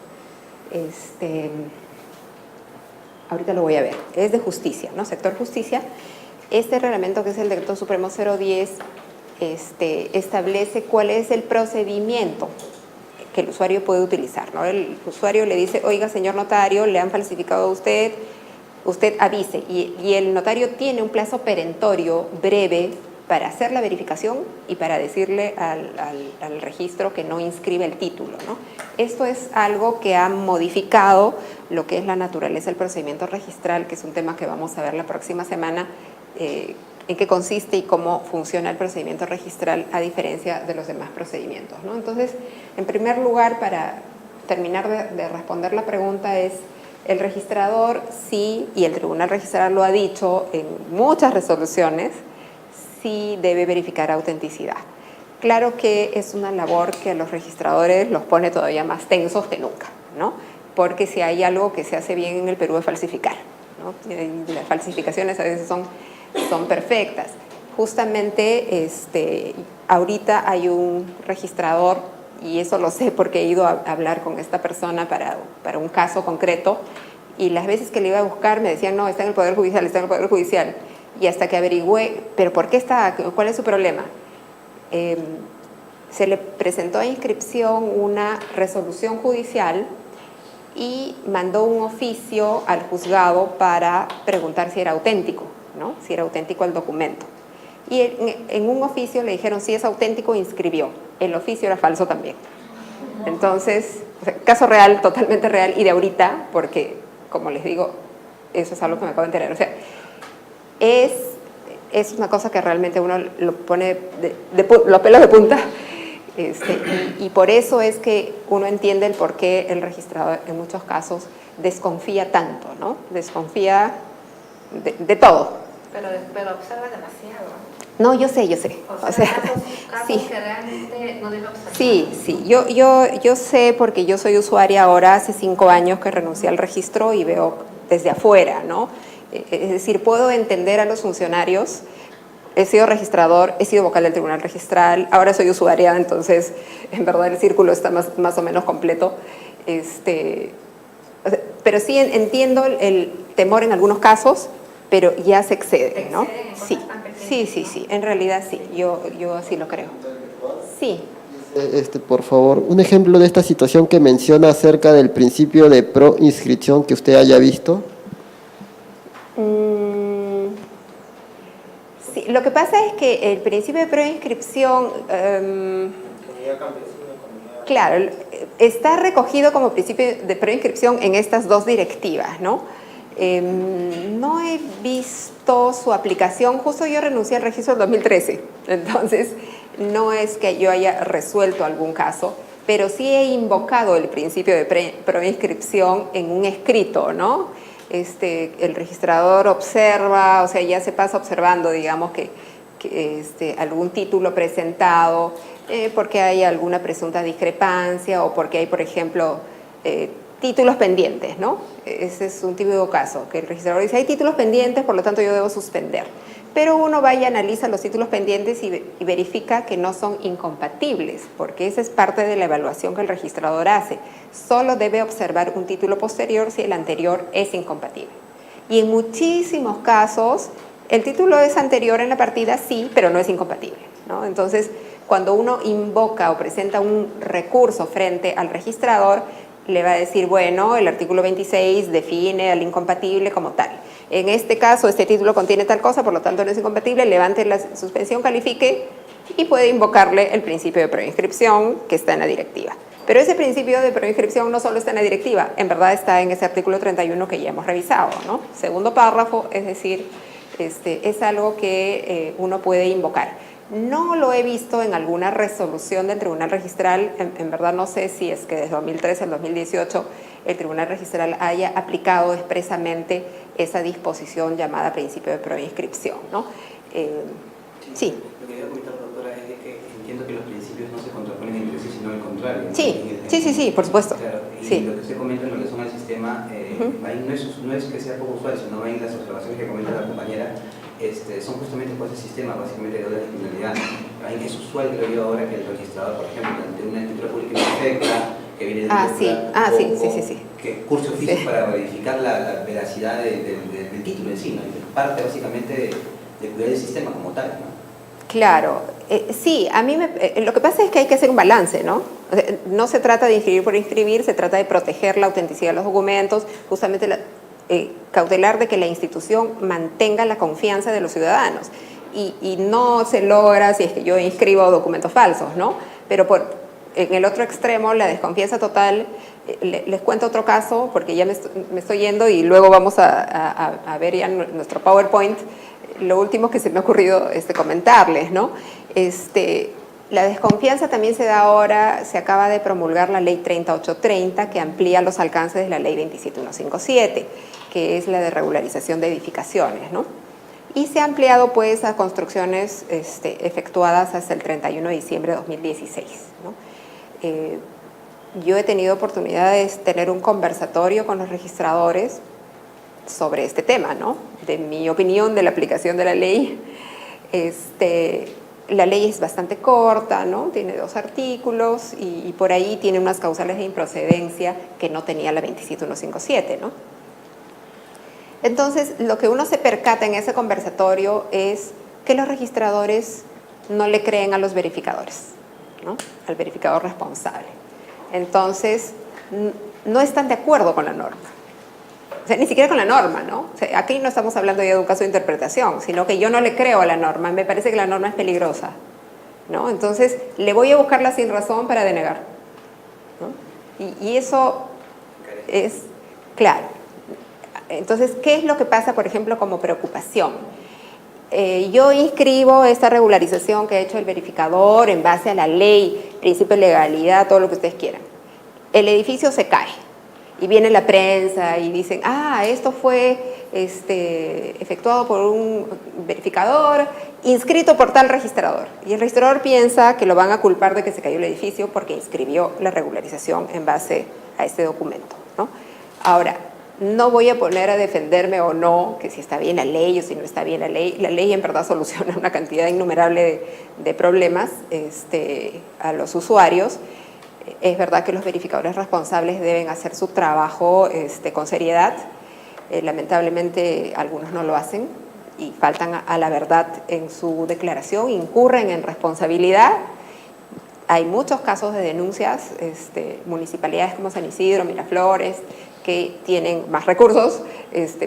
Ahorita lo voy a ver, es de justicia, ¿no? Sector justicia. Este reglamento, que es el Decreto Supremo 010, establece cuál es el procedimiento que el usuario puede utilizar, ¿no? El usuario le dice, oiga, señor notario, le han falsificado a usted, usted avise, y el notario tiene un plazo perentorio breve para hacer la verificación y para decirle al registro que no inscribe el título, ¿no? Esto es algo que ha modificado lo que es la naturaleza del procedimiento registral, que es un tema que vamos a ver la próxima semana, en qué consiste y cómo funciona el procedimiento registral a diferencia de los demás procedimientos, ¿no? Entonces, en primer lugar, para terminar de responder la pregunta, es el registrador sí, y el tribunal registral lo ha dicho en muchas resoluciones, sí debe verificar autenticidad. Claro que es una labor que a los registradores los pone todavía más tensos que nunca, ¿no? Porque si hay algo que se hace bien en el Perú es falsificar, ¿no? Y las falsificaciones a veces son perfectas. Justamente ahorita hay un registrador, y eso lo sé porque he ido a hablar con esta persona para un caso concreto, y las veces que le iba a buscar me decían, no, está en el Poder Judicial, está en el Poder Judicial. Y hasta que averigüé, ¿pero por qué está? ¿Cuál es su problema? Se le presentó a inscripción una resolución judicial y mandó un oficio al juzgado para preguntar si era auténtico, ¿no? Si era auténtico el documento. Y en un oficio le dijeron, si es auténtico, inscribió. El oficio era falso también. Entonces, caso real, totalmente real, y de ahorita, porque, como les digo, eso es algo que me acabo de enterar. O sea, es una cosa que realmente uno lo pone los pelos de punta, y por eso es que uno entiende el por qué el registrador en muchos casos desconfía tanto, ¿no? Desconfía de todo. Pero observa demasiado. No, yo sé. O sea, casos sí. Que realmente no debe observar. Sí, yo sé, porque yo soy usuaria ahora, hace 5 años que renuncié al registro y veo desde afuera, ¿no? Es decir, puedo entender a los funcionarios. He sido registrador, he sido vocal del tribunal registral, ahora soy usuaria, entonces en verdad el círculo está más o menos completo. Pero sí entiendo el temor en algunos casos, pero ya se excede, ¿no? Sí, en realidad sí, yo así lo creo. Sí. Por favor, un ejemplo de esta situación que menciona acerca del principio de pro-inscripción que usted haya visto. Sí, lo que pasa es que el principio de pro-inscripción, claro, está recogido como principio de preinscripción en estas dos directivas, ¿no? No he visto su aplicación, justo yo renuncié al registro en 2013, entonces no es que yo haya resuelto algún caso, pero sí he invocado el principio de preinscripción en un escrito, ¿no? El registrador observa, o sea, ya se pasa observando, digamos, que algún título presentado, porque hay alguna presunta discrepancia o porque hay, por ejemplo, títulos pendientes, ¿no? Ese es un típico caso, que el registrador dice, hay títulos pendientes, por lo tanto yo debo suspender. Pero uno va y analiza los títulos pendientes y verifica que no son incompatibles, porque esa es parte de la evaluación que el registrador hace. Solo debe observar un título posterior si el anterior es incompatible. Y en muchísimos casos, el título es anterior en la partida, sí, pero no es incompatible, ¿no? Entonces, cuando uno invoca o presenta un recurso frente al registrador, le va a decir, bueno, el artículo 26 define al incompatible como tal. En este caso, este título contiene tal cosa, por lo tanto no es incompatible, levante la suspensión, califique y puede invocarle el principio de preinscripción que está en la directiva. Pero ese principio de preinscripción no solo está en la directiva, en verdad está en ese artículo 31 que ya hemos revisado, ¿no? Segundo párrafo, es decir, es algo que uno puede invocar. No lo he visto en alguna resolución del Tribunal Registral, en verdad no sé si es que desde 2013 al 2018 el Tribunal Registral haya aplicado expresamente esa disposición llamada principio de preinscripción, ¿no? Sí. Lo que quería comentar, doctora, es de que entiendo que los principios no se contraponen entre sí, sino al contrario. Sí, por supuesto. Claro, y sí. Lo que usted comenta en relación al sistema, ahí no es que sea poco usual, sino ahí las observaciones que comenta la compañera son justamente por ese sistema, básicamente de doble legitimidad. Ahí es usual, creo yo, ahora que el registrador, por ejemplo, ante una escritura pública imperfecta, que viene de sí. que curse oficio para verificar la veracidad del título en sí, ¿no? Y parte básicamente de cuidar el sistema como tal, ¿no? Claro, sí, a mí lo que pasa es que hay que hacer un balance, ¿no? O sea, no se trata de inscribir por inscribir, se trata de proteger la autenticidad de los documentos, justamente cautelar de que la institución mantenga la confianza de los ciudadanos y no se logra si es que yo inscribo documentos falsos, ¿no? Pero en el otro extremo, la desconfianza total, les cuento otro caso porque ya me estoy yendo y luego vamos a ver ya nuestro PowerPoint. Lo último que se me ha ocurrido comentarles, ¿no? La desconfianza también se da ahora, se acaba de promulgar la ley 3830 que amplía los alcances de la ley 27157, que es la de regularización de edificaciones, ¿no? Y se ha ampliado pues a construcciones efectuadas hasta el 31 de diciembre de 2016, ¿no? Yo he tenido oportunidad de tener un conversatorio con los registradores sobre este tema, ¿no? De mi opinión de la aplicación de la ley. La ley es bastante corta, ¿no? Tiene 2 artículos y por ahí tiene unas causales de improcedencia que no tenía la 27157, ¿no? Entonces, lo que uno se percata en ese conversatorio es que los registradores no le creen a los verificadores, ¿no? Al verificador responsable. Entonces, no están de acuerdo con la norma. O sea, ni siquiera con la norma, ¿no? O sea, aquí no estamos hablando ya de un caso de interpretación, sino que yo no le creo a la norma, me parece que la norma es peligrosa, ¿no? Entonces, le voy a buscar la sinrazón para denegar, ¿no? Y eso es claro. Entonces, ¿qué es lo que pasa, por ejemplo, como preocupación? Yo inscribo esta regularización que ha hecho el verificador en base a la ley, principio de legalidad, todo lo que ustedes quieran. El edificio se cae. Y viene la prensa y dicen, esto fue efectuado por un verificador inscrito por tal registrador. Y el registrador piensa que lo van a culpar de que se cayó el edificio porque inscribió la regularización en base a este documento, ¿no? Ahora, no voy a poner a defenderme o no, que si está bien la ley o si no está bien la ley. La ley en verdad soluciona una cantidad innumerable de problemas a los usuarios. Es verdad que los verificadores responsables deben hacer su trabajo con seriedad. Lamentablemente algunos no lo hacen y faltan a la verdad en su declaración, incurren en responsabilidad. Hay muchos casos de denuncias, municipalidades como San Isidro, Miraflores, que tienen más recursos,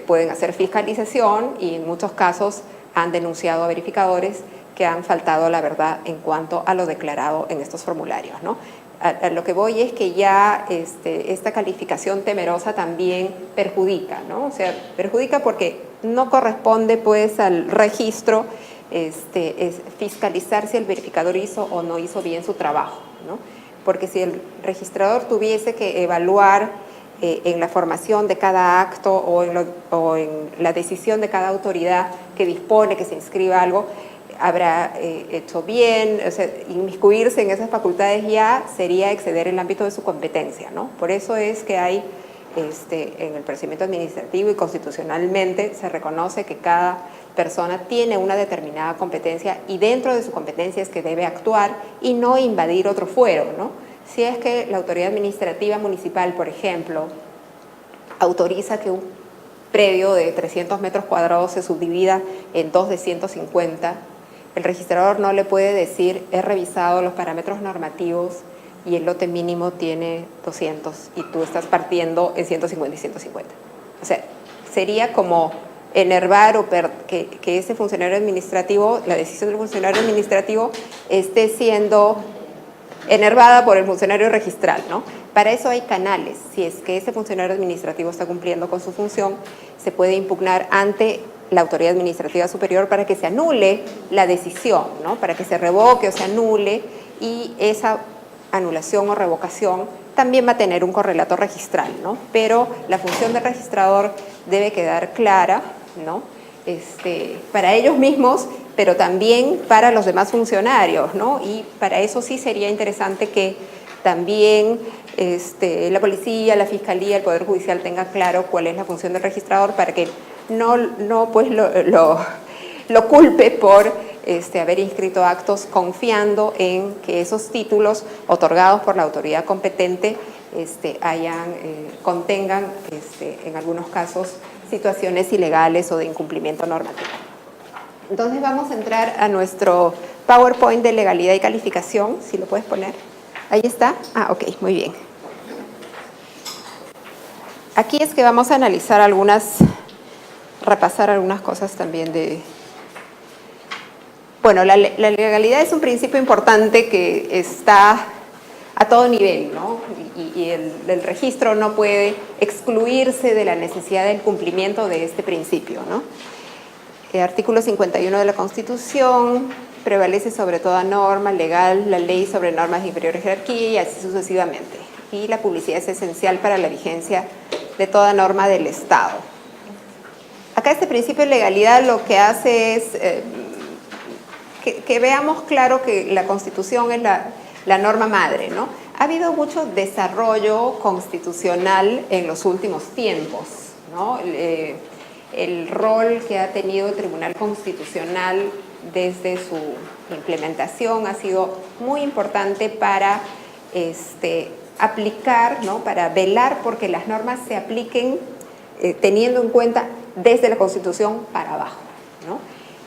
pueden hacer fiscalización y en muchos casos han denunciado a verificadores que han faltado a la verdad en cuanto a lo declarado en estos formularios, ¿no? a lo que voy es que ya esta calificación temerosa también perjudica, ¿no? O sea, perjudica porque no corresponde pues al registro es fiscalizar si el verificador hizo o no hizo bien su trabajo, ¿no? Porque si el registrador tuviese que evaluar en la formación de cada acto o en la decisión de cada autoridad que dispone que se inscriba algo, habrá hecho bien, o sea, inmiscuirse en esas facultades ya sería exceder el ámbito de su competencia, ¿no? Por eso es que hay, en el procedimiento administrativo y constitucionalmente se reconoce que cada persona tiene una determinada competencia y dentro de su competencia es que debe actuar y no invadir otro fuero, ¿no? Si es que la autoridad administrativa municipal, por ejemplo, autoriza que un predio de 300 metros cuadrados se subdivida en 2 de 150, el registrador no le puede decir, he revisado los parámetros normativos y el lote mínimo tiene 200 y tú estás partiendo en 150 y 150. O sea, sería como enervar o que ese funcionario administrativo, la decisión del funcionario administrativo esté siendo enervada por el funcionario registral, ¿no? Para eso hay canales. Si es que ese funcionario administrativo está cumpliendo con su función, se puede impugnar ante la autoridad administrativa superior para que se anule la decisión, ¿no? Para que se revoque o se anule, y esa anulación o revocación también va a tener un correlato registral, ¿no? Pero la función del registrador debe quedar clara, ¿no? Para ellos mismos, pero también para los demás funcionarios, ¿no? Y para eso sí sería interesante que también la policía, la fiscalía, el Poder Judicial tenga claro cuál es la función del registrador para que no pues lo culpe por haber inscrito actos confiando en que esos títulos otorgados por la autoridad competente contengan en algunos casos situaciones ilegales o de incumplimiento normativo. Entonces vamos a entrar a nuestro PowerPoint de legalidad y calificación, si lo puedes poner. Ahí está. Ah, ok, muy bien. Aquí es que vamos a analizar repasar algunas cosas también de... Bueno, la legalidad es un principio importante que está a todo nivel, ¿no? Y el registro no puede excluirse de la necesidad del cumplimiento de este principio, ¿no? El artículo 51 de la Constitución prevalece sobre toda norma legal, la ley sobre normas de inferior jerarquía y así sucesivamente. Y la publicidad es esencial para la vigencia de toda norma del Estado. Acá este principio de legalidad lo que hace es que veamos claro que la Constitución es la norma madre, ¿no? Ha habido mucho desarrollo constitucional en los últimos tiempos, ¿no? El rol que ha tenido el Tribunal Constitucional desde su implementación ha sido muy importante para aplicar, ¿no? Para velar porque las normas se apliquen teniendo en cuenta desde la Constitución para abajo, ¿no?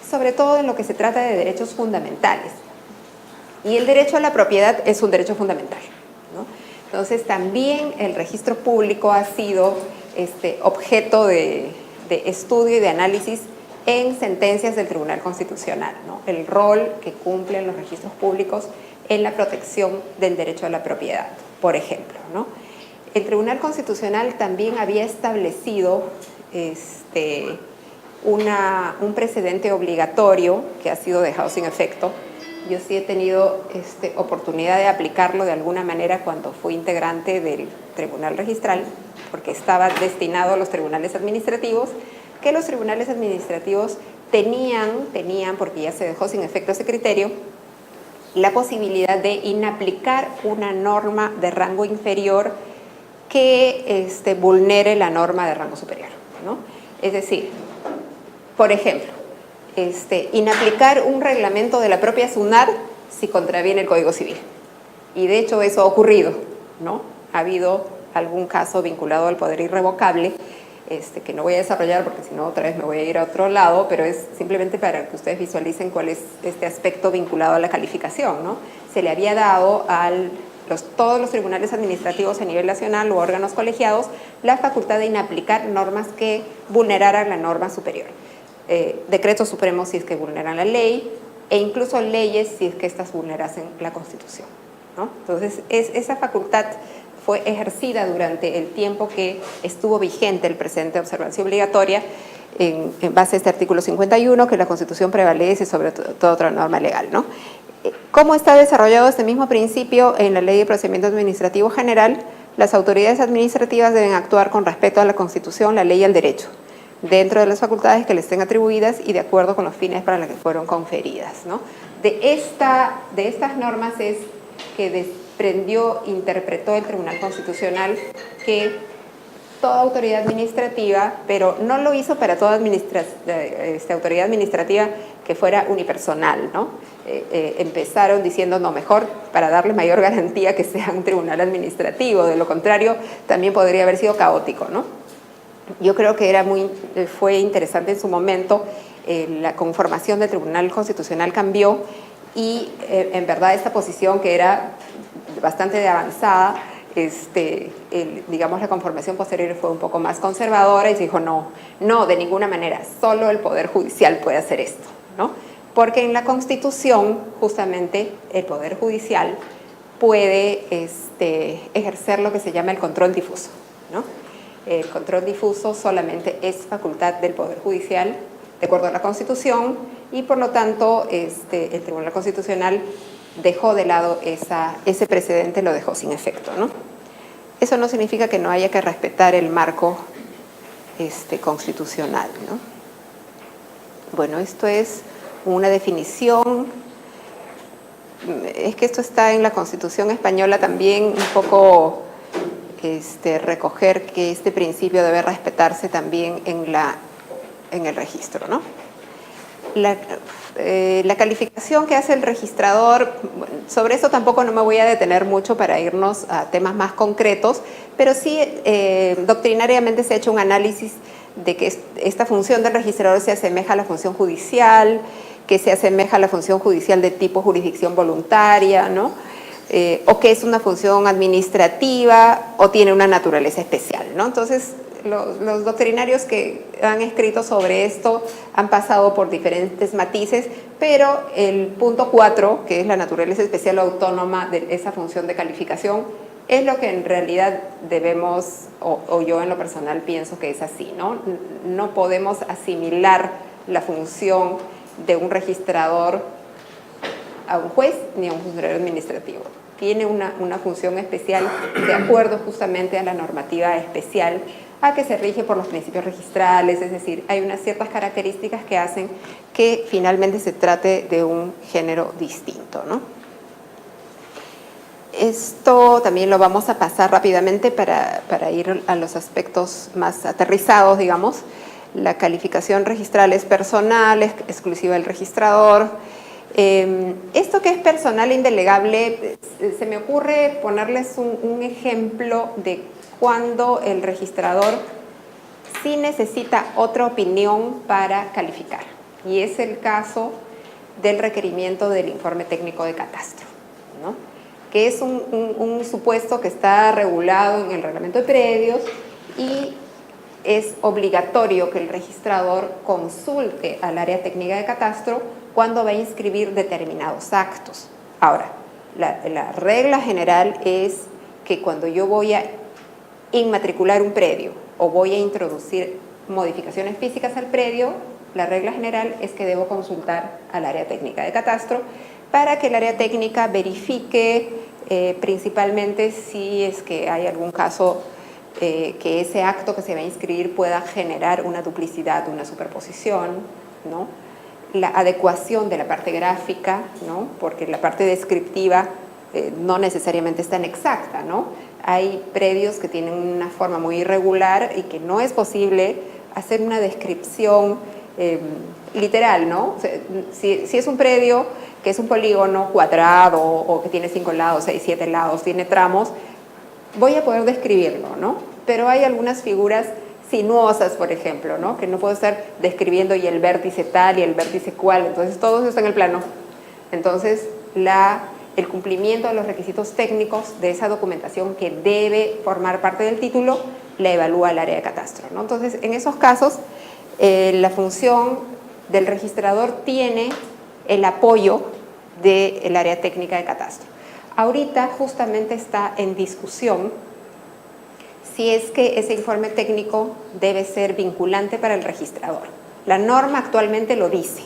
Sobre todo en lo que se trata de derechos fundamentales. Y el derecho a la propiedad es un derecho fundamental, ¿no? Entonces también el registro público ha sido objeto de estudio y de análisis en sentencias del Tribunal Constitucional, ¿no? El rol que cumplen los registros públicos en la protección del derecho a la propiedad, por ejemplo, ¿no? El Tribunal Constitucional también había establecido un precedente obligatorio que ha sido dejado sin efecto. Yo sí he tenido oportunidad de aplicarlo de alguna manera cuando fui integrante del Tribunal Registral, porque estaba destinado a los tribunales administrativos, que los tribunales administrativos tenían, porque ya se dejó sin efecto ese criterio, la posibilidad de inaplicar una norma de rango inferior que vulnere la norma de rango superior, ¿no? Es decir, por ejemplo, inaplicar un reglamento de la propia SUNAT si contraviene el Código Civil. Y de hecho eso ha ocurrido, ¿no? Ha habido algún caso vinculado al poder irrevocable, que no voy a desarrollar porque si no otra vez me voy a ir a otro lado, pero es simplemente para que ustedes visualicen cuál es este aspecto vinculado a la calificación, ¿no? Se le había dado a todos los tribunales administrativos a nivel nacional u órganos colegiados la facultad de inaplicar normas que vulneraran la norma superior. Decretos supremos si es que vulneran la ley e incluso leyes si es que estas vulnerasen la Constitución. ¿no? Entonces, esa facultad fue ejercida durante el tiempo que estuvo vigente el precedente de observancia obligatoria en base a este artículo 51, que la Constitución prevalece sobre toda otra norma legal, ¿no? ¿Cómo está desarrollado este mismo principio en la Ley de Procedimiento Administrativo General? Las autoridades administrativas deben actuar con respeto a la Constitución, la ley y el derecho, dentro de las facultades que les estén atribuidas y de acuerdo con los fines para los que fueron conferidas, ¿no? De estas normas es que interpretó el Tribunal Constitucional que toda autoridad administrativa, pero no lo hizo para toda autoridad administrativa que fuera unipersonal, ¿no? Empezaron diciendo, no, mejor para darle mayor garantía que sea un tribunal administrativo, de lo contrario también podría haber sido caótico, ¿no? Yo creo que fue interesante en su momento, la conformación del Tribunal Constitucional cambió y en verdad esta posición que era bastante avanzada, digamos la conformación posterior fue un poco más conservadora y se dijo no, de ninguna manera, solo el Poder Judicial puede hacer esto, ¿no? Porque en la Constitución justamente el Poder Judicial puede ejercer lo que se llama el control difuso, ¿no? El control difuso solamente es facultad del Poder Judicial de acuerdo a la Constitución y por lo tanto el Tribunal Constitucional dejó de lado ese precedente, lo dejó sin efecto, ¿no? Eso no significa que no haya que respetar el marco constitucional, ¿no? Bueno, esto es una definición, es que esto está en la Constitución española también, un poco recoger que este principio debe respetarse también en el registro, ¿no? La calificación que hace el registrador, sobre eso tampoco no me voy a detener mucho para irnos a temas más concretos, pero sí doctrinariamente se ha hecho un análisis de que esta función del registrador se asemeja a la función judicial, que se asemeja a la función judicial de tipo jurisdicción voluntaria, ¿no? O que es una función administrativa o tiene una naturaleza especial, ¿no? Entonces, los doctrinarios que han escrito sobre esto han pasado por diferentes matices, pero el punto 4, que es la naturaleza especial o autónoma de esa función de calificación, es lo que en realidad debemos, o yo en lo personal pienso que es así, ¿no? No podemos asimilar la función de un registrador a un juez ni a un funcionario administrativo. Tiene una función especial de acuerdo justamente a la normativa especial a que se rige por los principios registrales, es decir, hay unas ciertas características que hacen que finalmente se trate de un género distinto, ¿no? Esto también lo vamos a pasar rápidamente para ir a los aspectos más aterrizados, digamos. La calificación registral es personal, es exclusiva del registrador. Esto que es personal e indelegable, se me ocurre ponerles un ejemplo de cuando el registrador sí necesita otra opinión para calificar. Y es el caso del requerimiento del informe técnico de catastro, ¿no? Que es un supuesto que está regulado en el reglamento de predios y es obligatorio que el registrador consulte al área técnica de catastro cuando va a inscribir determinados actos. Ahora, la regla general es que cuando yo voy a inmatricular un predio o voy a introducir modificaciones físicas al predio, la regla general es que debo consultar al área técnica de catastro para que el área técnica verifique principalmente si es que hay algún caso que ese acto que se va a inscribir pueda generar una duplicidad, una superposición, ¿no? La adecuación de la parte gráfica, ¿no? Porque la parte descriptiva no necesariamente es tan exacta, ¿no? Hay predios que tienen una forma muy irregular y que no es posible hacer una descripción literal, ¿no? O sea, si es un predio que es un polígono cuadrado o que tiene 5 lados, 6, 7 lados, tiene tramos, voy a poder describirlo, ¿no? Pero hay algunas figuras sinuosas, por ejemplo, ¿no? Que no puedo estar describiendo y el vértice tal y el vértice cual, entonces todo eso está en el plano. Entonces, el cumplimiento de los requisitos técnicos de esa documentación que debe formar parte del título, la evalúa el área de catastro, ¿no? Entonces, en esos casos, la función del registrador tiene el apoyo del área técnica de catastro. Ahorita justamente está en discusión si es que ese informe técnico debe ser vinculante para el registrador. La norma actualmente lo dice,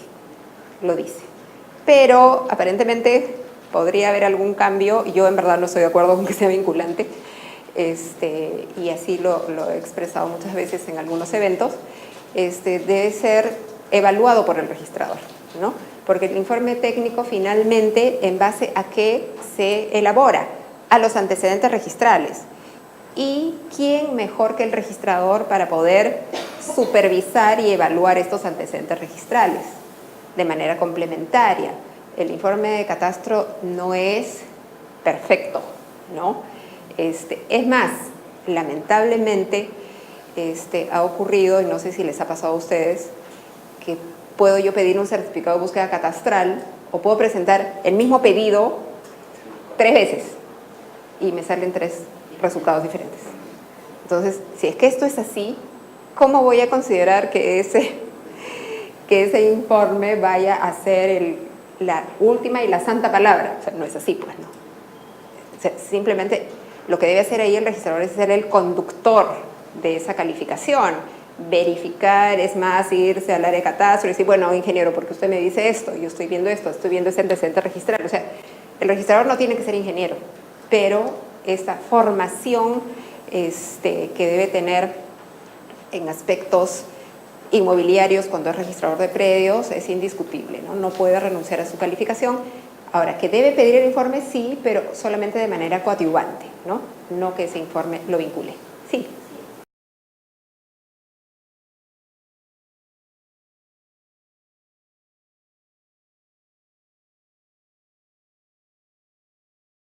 pero aparentemente podría haber algún cambio. Yo en verdad no estoy de acuerdo con que sea vinculante, y así lo he expresado muchas veces en algunos eventos. Debe ser evaluado por el registrador, ¿no? Porque el informe técnico finalmente, ¿en base a qué se elabora? A los antecedentes registrales. ¿Y quién mejor que el registrador para poder supervisar y evaluar estos antecedentes registrales de manera complementaria? El informe de catastro no es perfecto, ¿no? Es más, lamentablemente ha ocurrido, y no sé si les ha pasado a ustedes, que puedo yo pedir un certificado de búsqueda catastral o puedo presentar el mismo pedido 3 veces y me salen 3 resultados diferentes. Entonces, si es que esto es así, ¿cómo voy a considerar que ese informe vaya a ser la última y la santa palabra? O sea, no es así, pues, ¿no? O sea, simplemente lo que debe hacer ahí el registrador es ser el conductor de esa calificación, verificar, es más, irse al área de catastro y decir, bueno, ingeniero, porque usted me dice esto, yo estoy viendo esto, estoy viendo ese antecedente registral. O sea, el registrador no tiene que ser ingeniero, pero esta formación que debe tener en aspectos inmobiliarios cuando es registrador de predios es indiscutible, ¿no? No puede renunciar a su calificación. Ahora, que debe pedir el informe, sí, pero solamente de manera coadyuvante, ¿no? No que ese informe lo vincule. Sí.